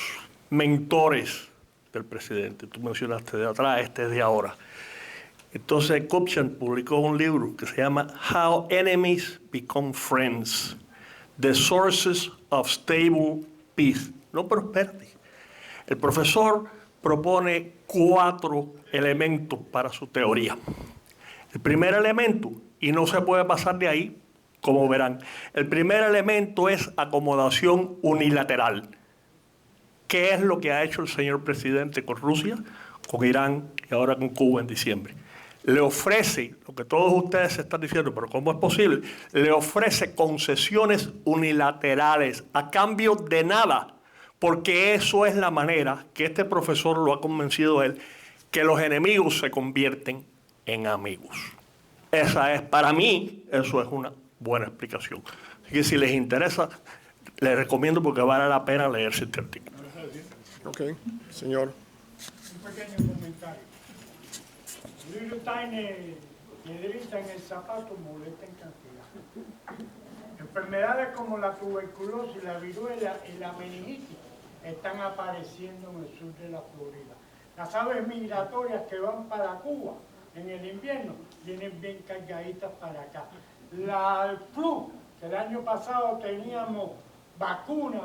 mentores del presidente. Tú mencionaste de atrás, este es de ahora. Entonces, Kupchan publicó un libro que se llama How Enemies Become Friends, The Sources of Stable Peace. No prosperity. El profesor propone 4 elementos para su teoría. El primer elemento, y no se puede pasar de ahí, como verán, el primer elemento es acomodación unilateral. ¿Qué es lo que ha hecho el señor presidente con Rusia, con Irán y ahora con Cuba en diciembre? Le ofrece, lo que todos ustedes se están diciendo, pero ¿cómo es posible? Le ofrece concesiones unilaterales a cambio de nada, porque eso es la manera que este profesor lo ha convencido a él, que los enemigos se convierten en amigos. Esa es, para mí, eso es una buena explicación. Así que si les interesa, les recomiendo porque vale la pena leerse este artículo. Ok, señor. Un pequeño comentario. Luis tiene piedrita en el zapato, molesta en cantidad. Enfermedades como la tuberculosis, la viruela y la meningitis están apareciendo en el sur de la Florida. Las aves migratorias que van para Cuba en el invierno vienen bien cargaditas para acá. El flu, que el año pasado teníamos vacuna,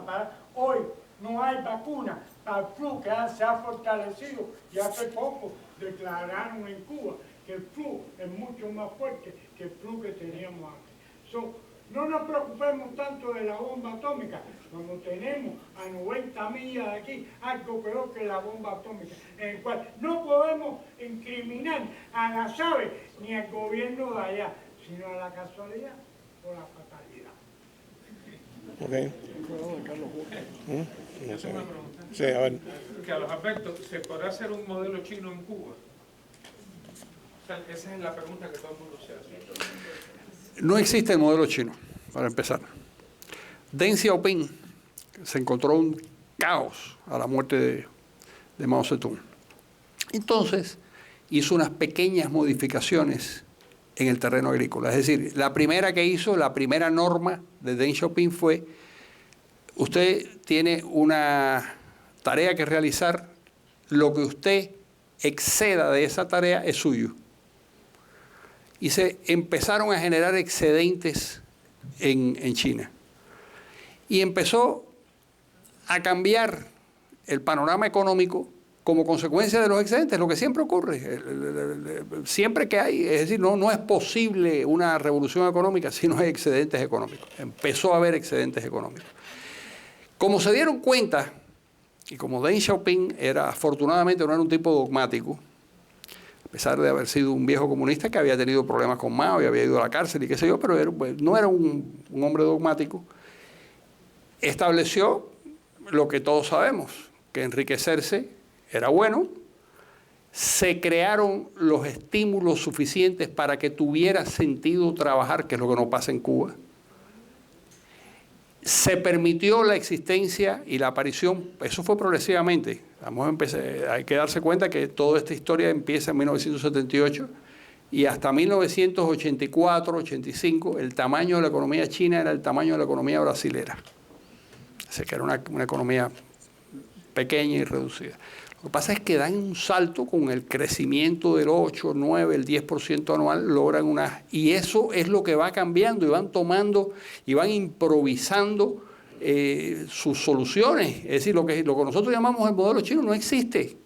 hoy no hay vacuna para el flu, que se ha fortalecido, y hace poco declararon en Cuba que el flu es mucho más fuerte que el flu que teníamos antes. No nos preocupemos tanto de la bomba atómica, como tenemos a 90 millas de aquí algo peor que la bomba atómica, en el cual no podemos incriminar a las aves ni al gobierno de allá, sino a la casualidad o la fatalidad. Ok. Sí, a ver. Que a los aspectos, ¿se podrá hacer un modelo chino en Cuba? O sea, esa es la pregunta que todo el mundo se hace. No existe el modelo chino, para empezar. Deng Xiaoping se encontró un caos a la muerte de Mao Zedong. Entonces, hizo unas pequeñas modificaciones en el terreno agrícola. Es decir, la primera que hizo, la primera norma de Deng Xiaoping fue: usted tiene una tarea que realizar, lo que usted exceda de esa tarea es suyo. Y se empezaron a generar excedentes en China. Y empezó a cambiar el panorama económico como consecuencia de los excedentes, lo que siempre ocurre, siempre que hay, es decir, no es posible una revolución económica si no hay excedentes económicos. Empezó a haber excedentes económicos. Como se dieron cuenta, y como Deng Xiaoping afortunadamente no era un tipo dogmático, a pesar de haber sido un viejo comunista que había tenido problemas con Mao y había ido a la cárcel y qué sé yo, pero no era un hombre dogmático, estableció lo que todos sabemos, que enriquecerse era bueno. Se crearon los estímulos suficientes para que tuviera sentido trabajar, que es lo que no pasa en Cuba. Se permitió la existencia y la aparición, eso fue progresivamente. Hay que darse cuenta que toda esta historia empieza en 1978 y hasta 1984, 85, el tamaño de la economía china era el tamaño de la economía brasilera. Así que era una economía pequeña y reducida. Lo que pasa es que dan un salto con el crecimiento del 8, 9, el 10% anual, logran y eso es lo que va cambiando y van tomando y van improvisando sus soluciones. Es decir, lo que nosotros llamamos el modelo chino no existe.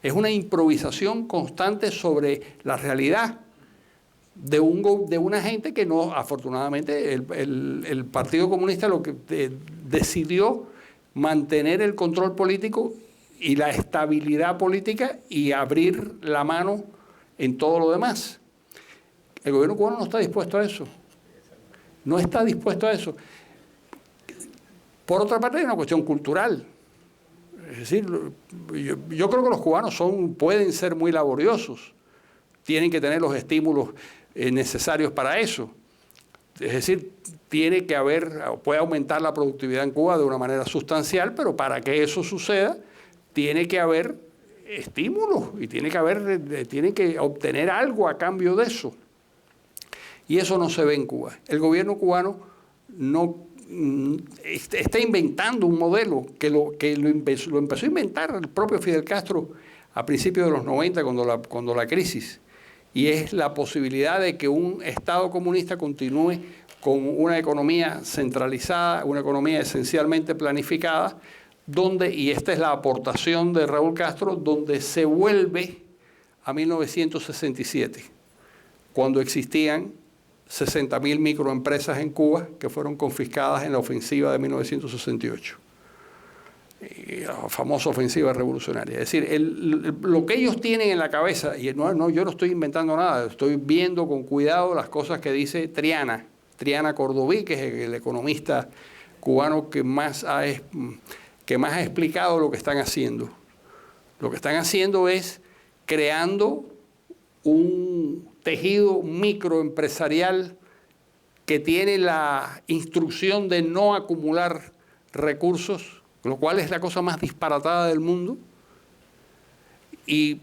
Es una improvisación constante sobre la realidad de una gente que no, afortunadamente, el Partido Comunista lo que decidió mantener el control político y la estabilidad política y abrir la mano en todo lo demás. El gobierno cubano no está dispuesto a eso. No está dispuesto a eso. Por otra parte, hay una cuestión cultural. Es decir, yo creo que los cubanos pueden ser muy laboriosos. Tienen que tener los estímulos necesarios para eso. Es decir, puede aumentar la productividad en Cuba de una manera sustancial, pero para que eso suceda, tiene que haber estímulos y tiene que obtener algo a cambio de eso. Y eso no se ve en Cuba. El gobierno cubano está inventando un modelo que lo empezó a inventar el propio Fidel Castro a principios de los 90 cuando la crisis. Y es la posibilidad de que un Estado comunista continúe con una economía centralizada, una economía esencialmente planificada, y esta es la aportación de Raúl Castro, donde se vuelve a 1967, cuando existían 60.000 microempresas en Cuba que fueron confiscadas en la ofensiva de 1968, la famosa ofensiva revolucionaria. Es decir, lo que ellos tienen en la cabeza, y yo no estoy inventando nada, estoy viendo con cuidado las cosas que dice Triana Cordoví, que es el economista cubano que más ha explicado lo que están haciendo. Lo que están haciendo es creando un tejido microempresarial que tiene la instrucción de no acumular recursos, lo cual es la cosa más disparatada del mundo, y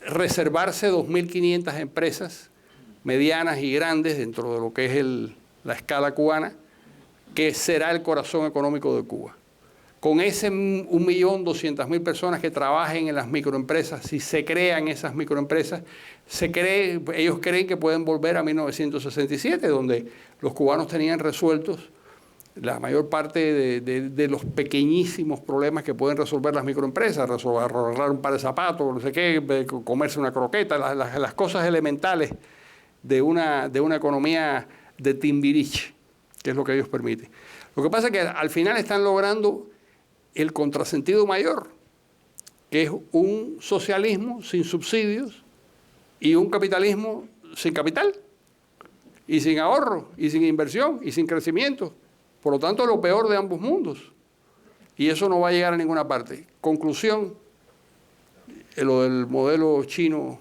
reservarse 2.500 empresas medianas y grandes dentro de lo que es la escala cubana, que será el corazón económico de Cuba. Con ese 1.200.000 personas que trabajen en las microempresas, si se crean esas microempresas, ellos creen que pueden volver a 1967, donde los cubanos tenían resueltos la mayor parte de los pequeñísimos problemas que pueden resolver las microempresas, arreglar un par de zapatos, no sé qué, comerse una croqueta, las cosas elementales de una economía de Timbirich, que es lo que ellos permiten. Lo que pasa es que al final están logrando el contrasentido mayor, que es un socialismo sin subsidios y un capitalismo sin capital, y sin ahorro, y sin inversión, y sin crecimiento. Por lo tanto, lo peor de ambos mundos. Y eso no va a llegar a ninguna parte. Conclusión, lo del modelo chino,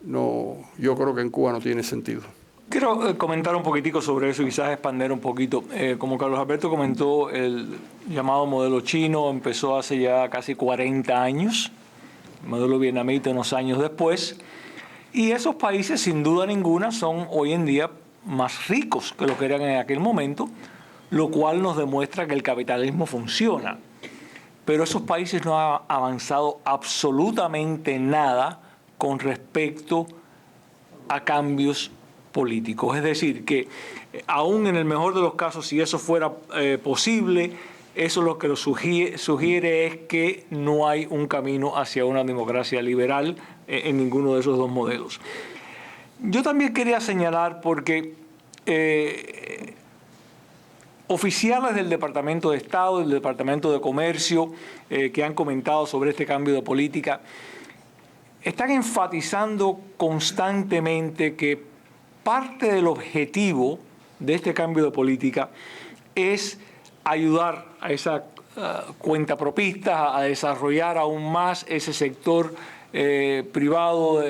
yo creo que en Cuba no tiene sentido. Quiero comentar un poquitico sobre eso y quizás expandir un poquito. Como Carlos Alberto comentó, el llamado modelo chino empezó hace ya casi 40 años, el modelo vietnamita unos años después, y esos países sin duda ninguna son hoy en día más ricos que lo que eran en aquel momento, lo cual nos demuestra que el capitalismo funciona. Pero esos países no han avanzado absolutamente nada con respecto a cambios políticos. Es decir, que aún en el mejor de los casos, si eso fuera posible, eso lo que sugiere es que no hay un camino hacia una democracia liberal en ninguno de esos dos modelos. Yo también quería señalar, porque oficiales del Departamento de Estado, del Departamento de Comercio, que han comentado sobre este cambio de política, están enfatizando constantemente que parte del objetivo de este cambio de política es ayudar a esa cuentapropistas, a desarrollar aún más ese sector privado,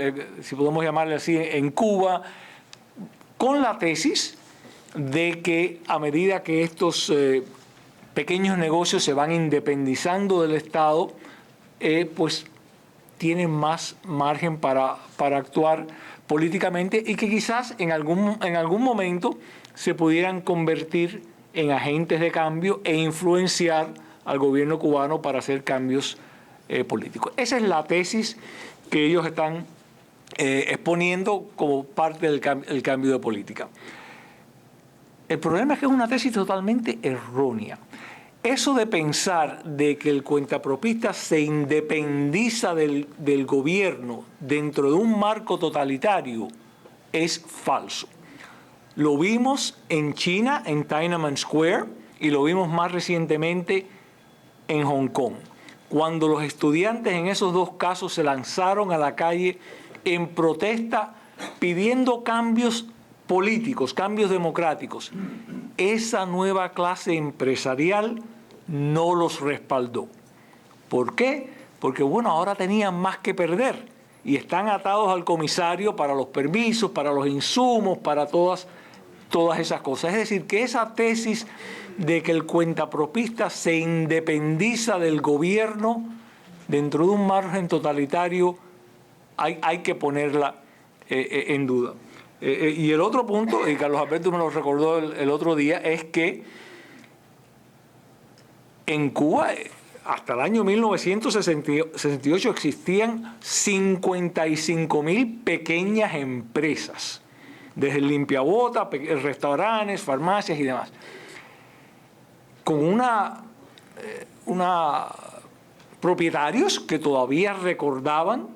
si podemos llamarle así, en Cuba, con la tesis de que a medida que estos pequeños negocios se van independizando del Estado, pues tienen más margen para actuar políticamente y que quizás en algún momento se pudieran convertir en agentes de cambio e influenciar al gobierno cubano para hacer cambios políticos. Esa es la tesis que ellos están exponiendo como parte del cambio de política. El problema es que es una tesis totalmente errónea. Eso de pensar de que el cuentapropista se independiza del gobierno dentro de un marco totalitario es falso. Lo vimos en China, en Tiananmen Square, y lo vimos más recientemente en Hong Kong, cuando los estudiantes en esos dos casos se lanzaron a la calle en protesta pidiendo cambios políticos, cambios democráticos. Esa nueva clase empresarial no los respaldó. ¿Por qué? Porque, bueno, ahora tenían más que perder y están atados al comisario para los permisos, para los insumos, para todas esas cosas. Es decir, que esa tesis de que el cuentapropista se independiza del gobierno dentro de un margen totalitario hay que ponerla en duda. Y el otro punto, y Carlos Alberto me lo recordó el otro día, es que en Cuba, hasta el año 1968, existían 55.000 pequeñas empresas, desde limpiabotas, restaurantes, farmacias y demás, con propietarios que todavía recordaban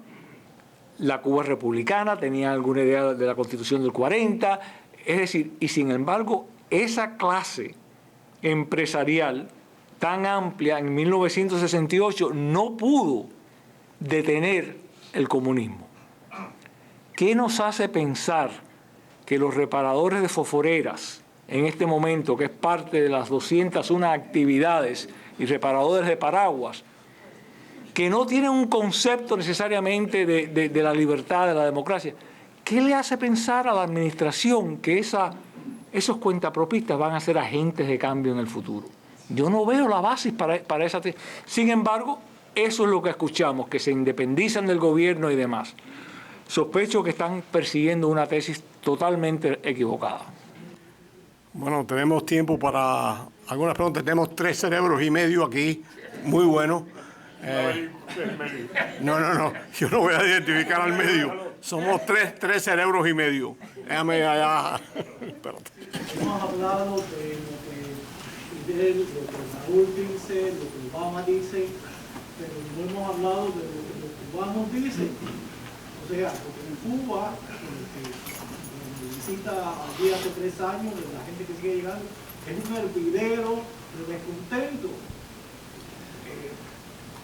la Cuba republicana, tenían alguna idea de la Constitución del 40, es decir, y sin embargo, esa clase empresarial tan amplia en 1968 no pudo detener el comunismo. ¿Qué nos hace pensar que los reparadores de fosforeras, en este momento, que es parte de las 201 actividades, y reparadores de paraguas, que no tienen un concepto necesariamente de la libertad, de la democracia, qué le hace pensar a la administración que esos cuentapropistas van a ser agentes de cambio en el futuro? Yo no veo la base para esa tesis. Sin embargo, eso es lo que escuchamos, que se independizan del gobierno y demás. Sospecho que están persiguiendo una tesis totalmente equivocada. Bueno, tenemos tiempo para algunas preguntas. Tenemos 3 cerebros y medio aquí, muy buenos. No, yo no voy a identificar al medio. Somos 3 cerebros y medio. Déjame allá. Espérate. Hemos hablado de lo que Fidel, lo que Raúl dice, lo que Obama dice, pero no hemos hablado de lo que los cubanos dicen. O sea, porque en Cuba, que visita allí hace 3 años, de la gente que sigue llegando, es un hervidero de descontento.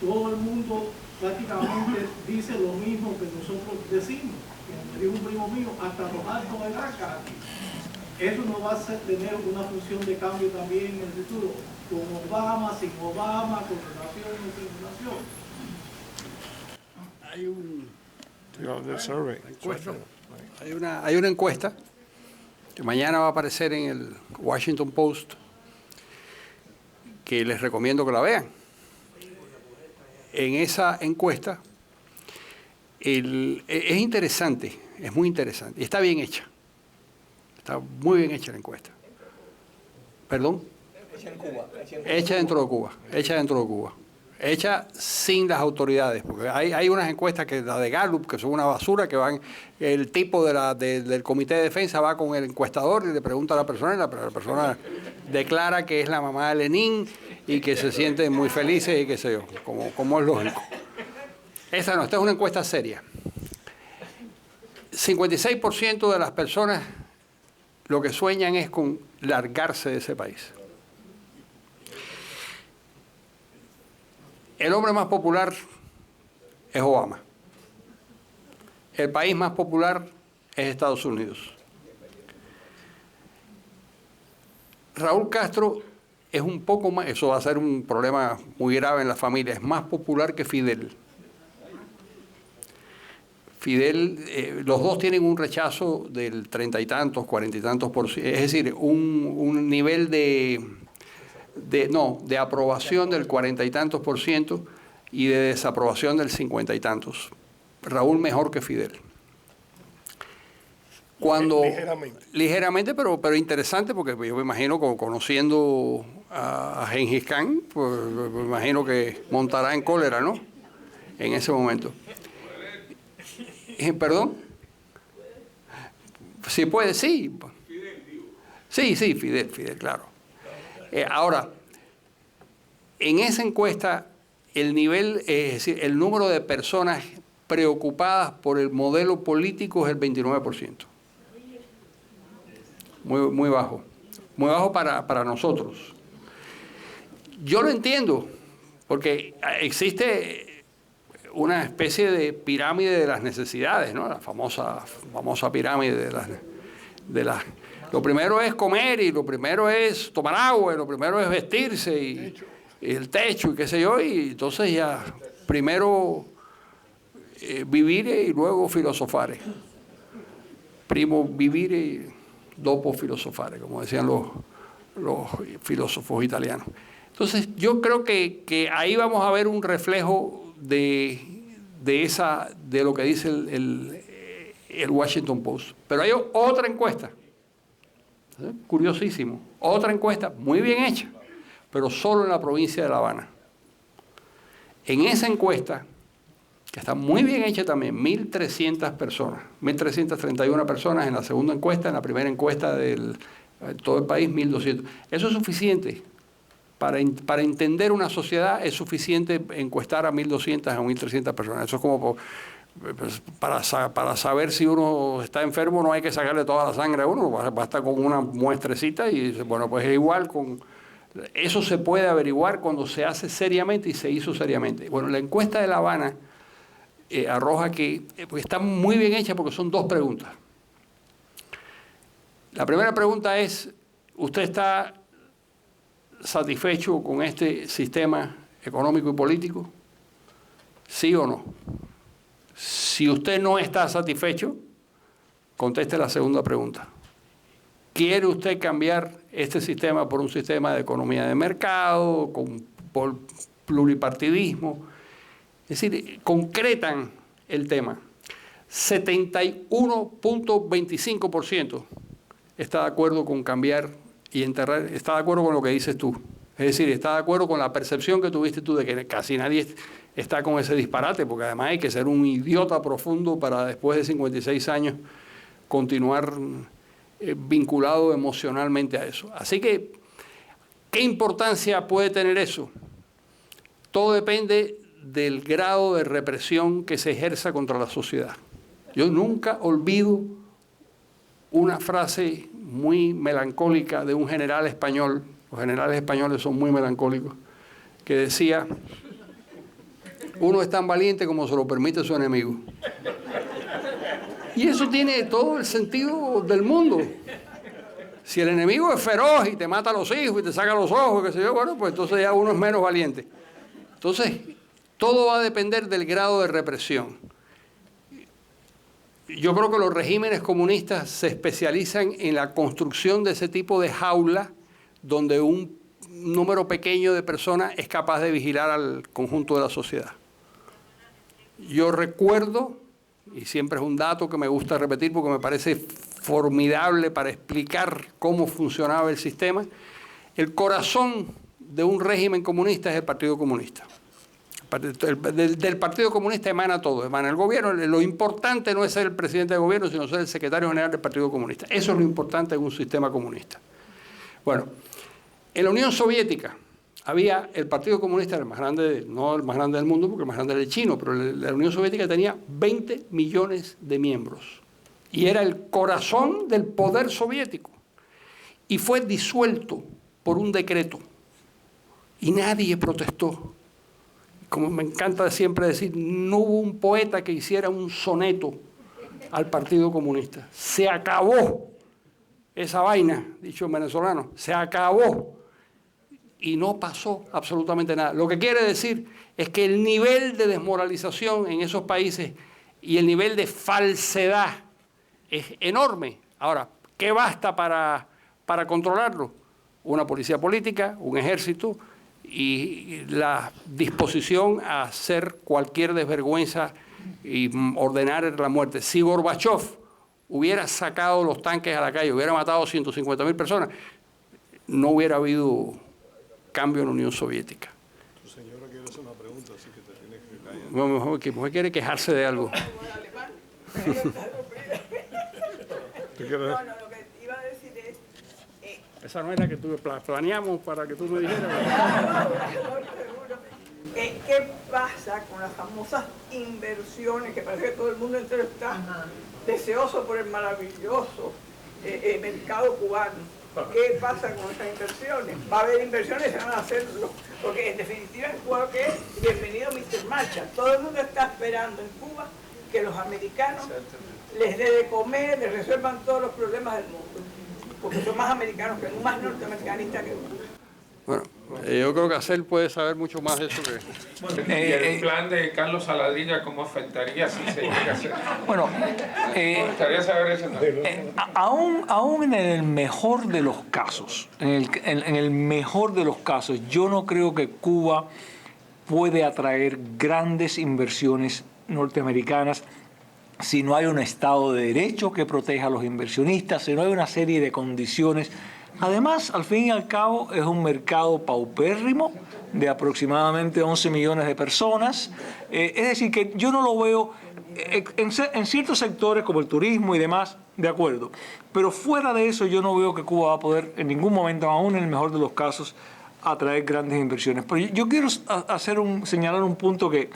Todo el mundo prácticamente dice lo mismo que nosotros decimos. Me dijo un primo mío, hasta los altos del Arca. Eso no va a tener una función de cambio también en el futuro, con Obama, sin Obama, con relación o sin relación. Hay una encuesta que mañana va a aparecer en el Washington Post, que les recomiendo que la vean. En esa encuesta es interesante, es muy interesante, y está bien hecha. Está muy bien hecha la encuesta. ¿Perdón? Hecha en Cuba. Hecha dentro de Cuba. Hecha dentro de Cuba. Hecha sin las autoridades. Porque hay unas encuestas, que la de Gallup, que son una basura, que van, el tipo del Comité de Defensa va con el encuestador y le pregunta a la persona, y la persona declara que es la mamá de Lenin y que se siente muy felices y qué sé yo, como es lógico. Esta no, esta es una encuesta seria. 56% de las personas lo que sueñan es con largarse de ese país. El hombre más popular es Obama. El país más popular es Estados Unidos. Raúl Castro es un poco más, eso va a ser un problema muy grave en la familia, es más popular que Fidel. Fidel, los dos tienen un rechazo del 30 y tantos, 40 y tantos %, es decir, un nivel de aprobación del 40 y tantos % y de desaprobación del 50 y tantos. Raúl mejor que Fidel. Ligeramente, pero interesante, porque yo me imagino, conociendo a Gengis Khan, pues me imagino que montará en cólera, ¿no? En ese momento. ¿Perdón? Sí puede, sí. Sí, Fidel, claro. Ahora, en esa encuesta, el nivel, es decir, el número de personas preocupadas por el modelo político es el 29%. Muy bajo. Muy bajo para nosotros. Yo lo entiendo, porque existe una especie de pirámide de las necesidades, ¿no? La famosa pirámide de las... Lo primero es comer, y lo primero es tomar agua, y lo primero es vestirse, y el techo, y qué sé yo, y entonces ya primero vivire y luego filosofare. Primo vivire y dopo filosofare, como decían los filósofos italianos. Entonces yo creo que ahí vamos a ver un reflejo de lo que dice el Washington Post. Pero hay otra encuesta, curiosísimo, otra encuesta muy bien hecha, pero solo en la provincia de La Habana. En esa encuesta, que está muy bien hecha también, 1.300 personas, 1.331 personas en la segunda encuesta, en la primera encuesta de todo el país, 1.200. Eso es suficiente. Para entender una sociedad es suficiente encuestar a 1.200 a 1.300 personas. Eso es como para saber si uno está enfermo, no hay que sacarle toda la sangre a uno, basta con una muestrecita y bueno, pues es igual con... Eso se puede averiguar cuando se hace seriamente y se hizo seriamente. Bueno, la encuesta de La Habana arroja que pues está muy bien hecha porque son dos preguntas. La primera pregunta es, ¿usted está satisfecho con este sistema económico y político? ¿Sí o no? Si usted no está satisfecho, conteste la segunda pregunta. ¿Quiere usted cambiar este sistema por un sistema de economía de mercado, por pluripartidismo? Es decir, concretan el tema. 71.25% está de acuerdo con cambiar y enterrar, está de acuerdo con lo que dices tú. Es decir, está de acuerdo con la percepción que tuviste tú de que casi nadie está con ese disparate, porque además hay que ser un idiota profundo para después de 56 años continuar vinculado emocionalmente a eso. Así que, ¿qué importancia puede tener eso? Todo depende del grado de represión que se ejerza contra la sociedad. Yo nunca olvido una frase muy melancólica de un general español, los generales españoles son muy melancólicos, que decía, uno es tan valiente como se lo permite su enemigo. Y eso tiene todo el sentido del mundo. Si el enemigo es feroz y te mata a los hijos y te saca los ojos, qué sé yo, bueno, pues entonces ya uno es menos valiente. Entonces, todo va a depender del grado de represión. Yo creo que los regímenes comunistas se especializan en la construcción de ese tipo de jaula donde un número pequeño de personas es capaz de vigilar al conjunto de la sociedad. Yo recuerdo, y siempre es un dato que me gusta repetir porque me parece formidable para explicar cómo funcionaba el sistema, el corazón de un régimen comunista es el Partido Comunista. Del Partido Comunista emana todo, emana el gobierno. Lo importante no es ser el presidente del gobierno, sino ser el secretario general del Partido Comunista. Eso es lo importante en un sistema comunista. Bueno, en la Unión Soviética había el Partido Comunista, el más grande, no el más grande del mundo, porque el más grande era el chino, pero la Unión Soviética tenía 20 millones de miembros. Y era el corazón del poder soviético. Y fue disuelto por un decreto. Y nadie protestó. Como me encanta siempre decir, no hubo un poeta que hiciera un soneto al Partido Comunista. Se acabó esa vaina, dicho en venezolano, se acabó. y no pasó absolutamente nada. Lo que quiere decir es que el nivel de desmoralización en esos países y el nivel de falsedad es enorme. Ahora, ¿qué basta para controlarlo? Una policía política, un ejército y la disposición a hacer cualquier desvergüenza y ordenar la muerte. Si Gorbachev hubiera sacado los tanques a la calle, hubiera matado 150.000 personas, no hubiera habido cambio en la Unión Soviética. Tu señora quiere hacer una pregunta, así que te tienes que callar. Bueno, que mujer quiere quejarse de algo. ¿Tú quieres? No, lo que iba a decir es... Esa no es la que planeamos para que tú me dijeras. Seguro. ¿Qué pasa con las famosas inversiones que parece que todo el mundo entero está deseoso por el maravilloso mercado cubano? ¿Qué pasa con esas inversiones? ¿Va a haber inversiones? ¿Se van a hacer? Porque en definitiva en Cuba, que es bienvenido Mr. Marshall. Todo el mundo está esperando en Cuba que los americanos les dé de comer, les resuelvan todos los problemas del mundo. Porque son más americanos que más norteamericanistas que uno. Bueno, yo creo que Acel puede saber mucho más de eso que... ¿Y el plan de Carlos Saladilla cómo afectaría si se llega a hacer? Bueno, Me gustaría saber eso también. aún en el mejor de los casos, en el mejor de los casos, yo no creo que Cuba puede atraer grandes inversiones norteamericanas si no hay un Estado de Derecho que proteja a los inversionistas, si no hay una serie de condiciones. Además, al fin y al cabo, es un mercado paupérrimo de aproximadamente 11 millones de personas. Es decir, que yo no lo veo en ciertos sectores como el turismo y demás, de acuerdo. Pero fuera de eso, yo no veo que Cuba va a poder en ningún momento, aún en el mejor de los casos, atraer grandes inversiones. Pero yo quiero señalar un punto que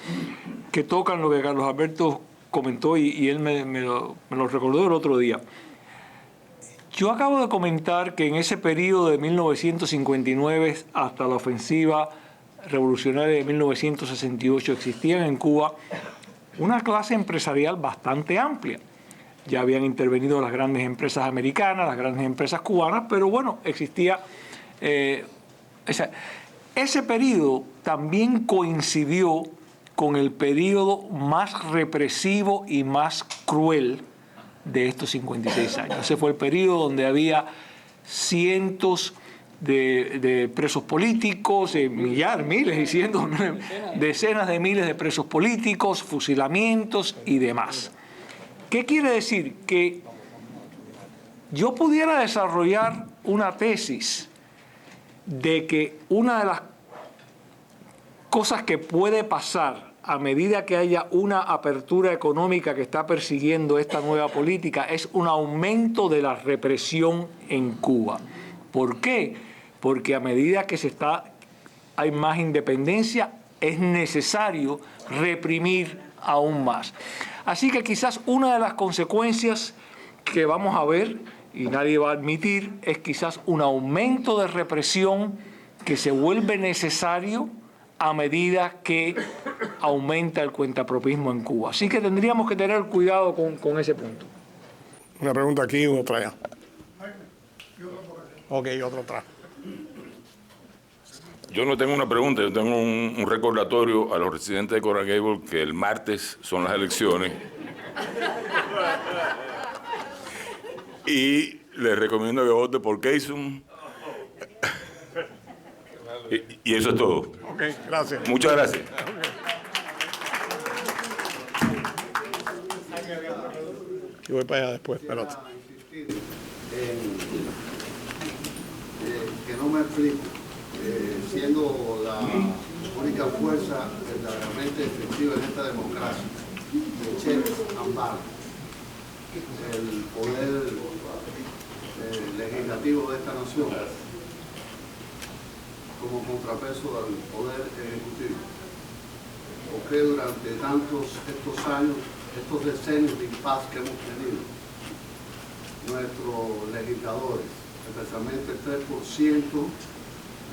toca en lo que Carlos Alberto comentó y él me lo recordó el otro día. Yo acabo de comentar que en ese periodo de 1959 hasta la ofensiva revolucionaria de 1968 existían en Cuba una clase empresarial bastante amplia. Ya habían intervenido las grandes empresas americanas, las grandes empresas cubanas, pero bueno, existía... ese periodo también coincidió con el periodo más represivo y más cruel de estos 56 años. Ese fue el periodo donde había cientos de presos políticos, miles y cientos, decenas de miles de presos políticos, fusilamientos y demás. ¿Qué quiere decir? Que yo pudiera desarrollar una tesis de que una de las cosas que puede pasar a medida que haya una apertura económica que está persiguiendo esta nueva política es un aumento de la represión en Cuba. ¿Por qué? Porque a medida que hay más independencia, es necesario reprimir aún más. Así que quizás una de las consecuencias que vamos a ver, y nadie va a admitir, es quizás un aumento de represión que se vuelve necesario a medida que aumenta el cuentapropismo en Cuba. Así que tendríamos que tener cuidado con ese punto. Una pregunta aquí y otra allá. Ok, otro atrás. Yo no tengo una pregunta, yo tengo un recordatorio a los residentes de Coral Gable que el martes son las elecciones. Y les recomiendo que voten por Kasem. Y eso es todo. Ok, gracias. Muchas gracias. Y voy para allá después, espérate. Que no me explico, siendo la única fuerza verdaderamente efectiva en esta democracia, de checks and balances, el poder legislativo de esta nación, como contrapeso al poder ejecutivo. Porque durante estos años, estos decenios de impas que hemos tenido, nuestros legisladores, especialmente el 3%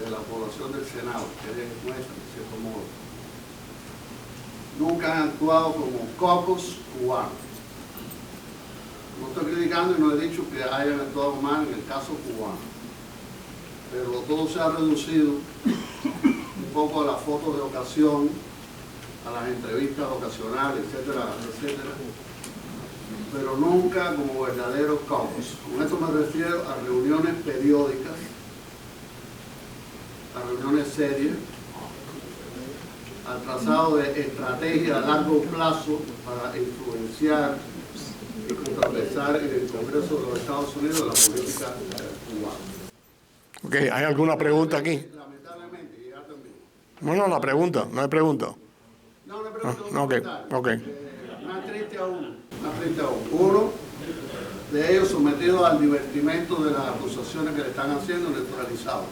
de la población del Senado, que es nuestra, de cierto modo, nunca han actuado como caucus cubanos. No estoy criticando y no he dicho que hayan actuado mal en el caso cubano, pero todo se ha reducido un poco a las fotos de ocasión, a las entrevistas ocasionales, etcétera, etcétera, pero nunca como verdaderos caucus. Con esto me refiero a reuniones periódicas, a reuniones serias, al trazado de estrategia a largo plazo para influenciar y contrapesar en el Congreso de los Estados Unidos la política cubana. Ok, ¿hay alguna pregunta aquí? Lamentablemente, ya también. Bueno, la pregunta, no hay pregunta. No, una pregunta, un Ok, comentario. ok. Más triste aún, más triste aún. Uno de ellos sometido al divertimento de las acusaciones que le están haciendo, neutralizados.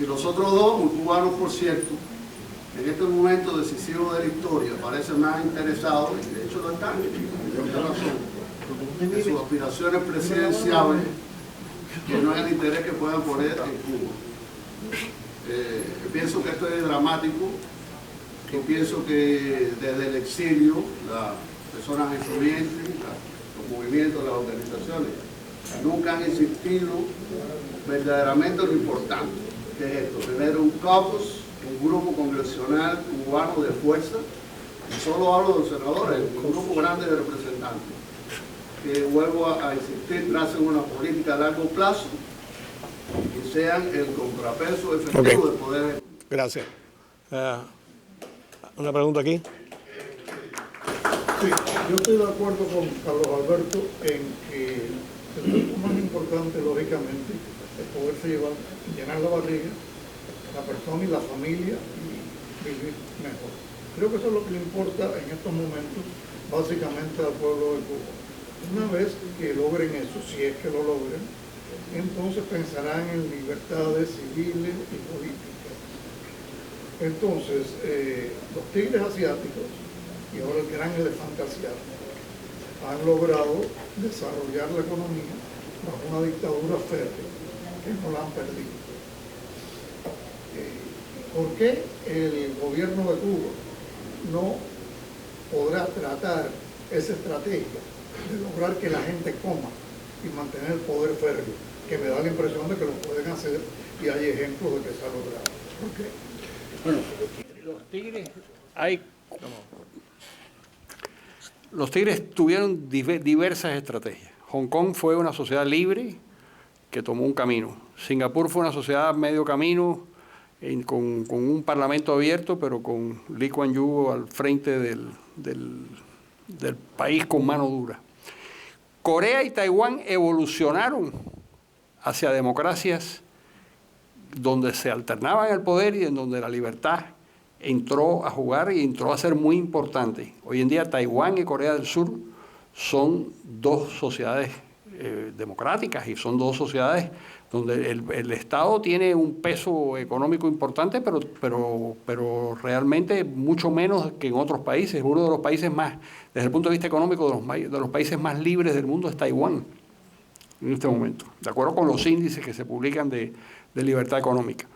Y los otros dos, muy cubanos por cierto, en este momento decisivo de la historia, parecen más interesados, y de hecho lo están, por qué razón, en sus aspiraciones presidenciales, que no es el interés que puedan poner en Cuba. Pienso que esto es dramático, y pienso que desde el exilio, las personas influyentes, los movimientos, las organizaciones, nunca han insistido verdaderamente en lo importante, que es esto, tener un caucus, un grupo congresional cubano de fuerza, y solo hablo de los senadores, un grupo grande de representantes, que vuelvo a insistir, tracen una política a largo plazo y sean el contrapeso efectivo del poder. Gracias. ¿Una pregunta aquí? Sí, yo estoy de acuerdo con Carlos Alberto en que el punto más importante, lógicamente, es poderse llenar la barriga, la persona y la familia y vivir mejor. Creo que eso es lo que le importa en estos momentos básicamente al pueblo de Cuba. Una vez que logren eso, si es que lo logren, entonces pensarán en libertades civiles y políticas. Entonces, los tigres asiáticos y ahora el gran elefante asiático han logrado desarrollar la economía bajo una dictadura férrea que no la han perdido. ¿Por qué el gobierno de Cuba no podrá tratar esa estrategia de lograr que la gente coma y mantener el poder férreo? Que me da la impresión de que lo pueden hacer y hay ejemplos de que se ha logrado. ¿Por qué? Bueno, los tigres tuvieron diversas estrategias. Hong Kong fue una sociedad libre que tomó un camino. Singapur fue una sociedad medio camino, con un parlamento abierto, pero con Lee Kuan Yew al frente del país con mano dura. Corea y Taiwán evolucionaron hacia democracias donde se alternaban el poder y en donde la libertad entró a jugar y entró a ser muy importante. Hoy en día Taiwán y Corea del Sur son dos sociedades democráticas y son dos sociedades donde el Estado tiene un peso económico importante, pero realmente mucho menos que en otros países. Uno de los países más, desde el punto de vista económico, de los países más libres del mundo es Taiwán en este momento, de acuerdo con los índices que se publican de libertad económica.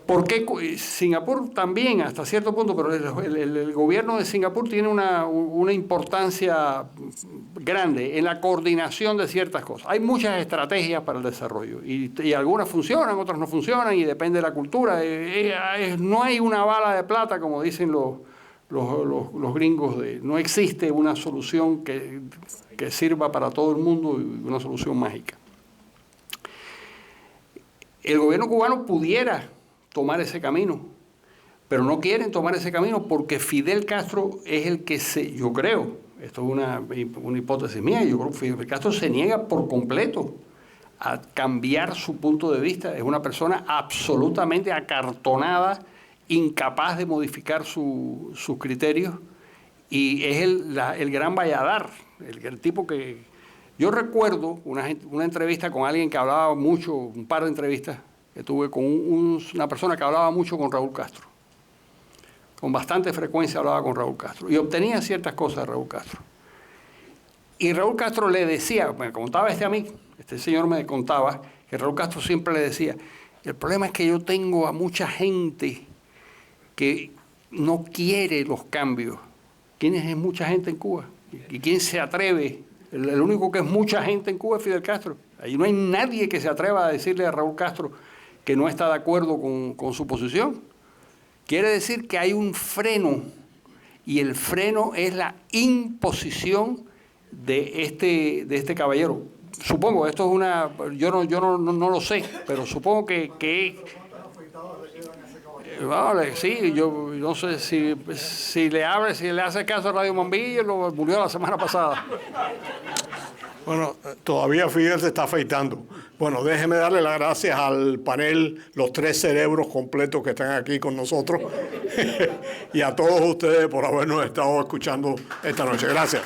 ¿Por qué Singapur también, hasta cierto punto, pero el gobierno de Singapur tiene una importancia grande en la coordinación de ciertas cosas? Hay muchas estrategias para el desarrollo y algunas funcionan, otras no funcionan y depende de la cultura. No hay una bala de plata, como dicen los gringos, no existe una solución que sirva para todo el mundo y una solución mágica. El gobierno cubano pudiera tomar ese camino, pero no quieren tomar ese camino porque Fidel Castro es el que yo creo, esto es una hipótesis mía, yo creo que Fidel Castro se niega por completo a cambiar su punto de vista. Es una persona absolutamente acartonada, incapaz de modificar sus criterios, y es el gran Valladar, el tipo que... Yo recuerdo una entrevista con alguien que hablaba mucho, un par de entrevistas que tuve con una persona que hablaba mucho con Raúl Castro. Con bastante frecuencia hablaba con Raúl Castro y obtenía ciertas cosas de Raúl Castro. Y Raúl Castro le decía, me contaba este señor me contaba que Raúl Castro siempre le decía, el problema es que yo tengo a mucha gente que no quiere los cambios. ¿Quién es mucha gente en Cuba? ¿Y quién se atreve? El único que es mucha gente en Cuba es Fidel Castro. Ahí no hay nadie que se atreva a decirle a Raúl Castro que no está de acuerdo con su posición. Quiere decir que hay un freno, y el freno es la imposición de este caballero. Supongo, esto es una... Yo no lo sé, pero supongo que vale, sí, yo no sé si le hace caso a Radio Mambillo, lo murió la semana pasada. Bueno, todavía Fidel se está afeitando. Bueno, déjeme darle las gracias al panel, los 3 cerebros completos que están aquí con nosotros y a todos ustedes por habernos estado escuchando esta noche. Gracias.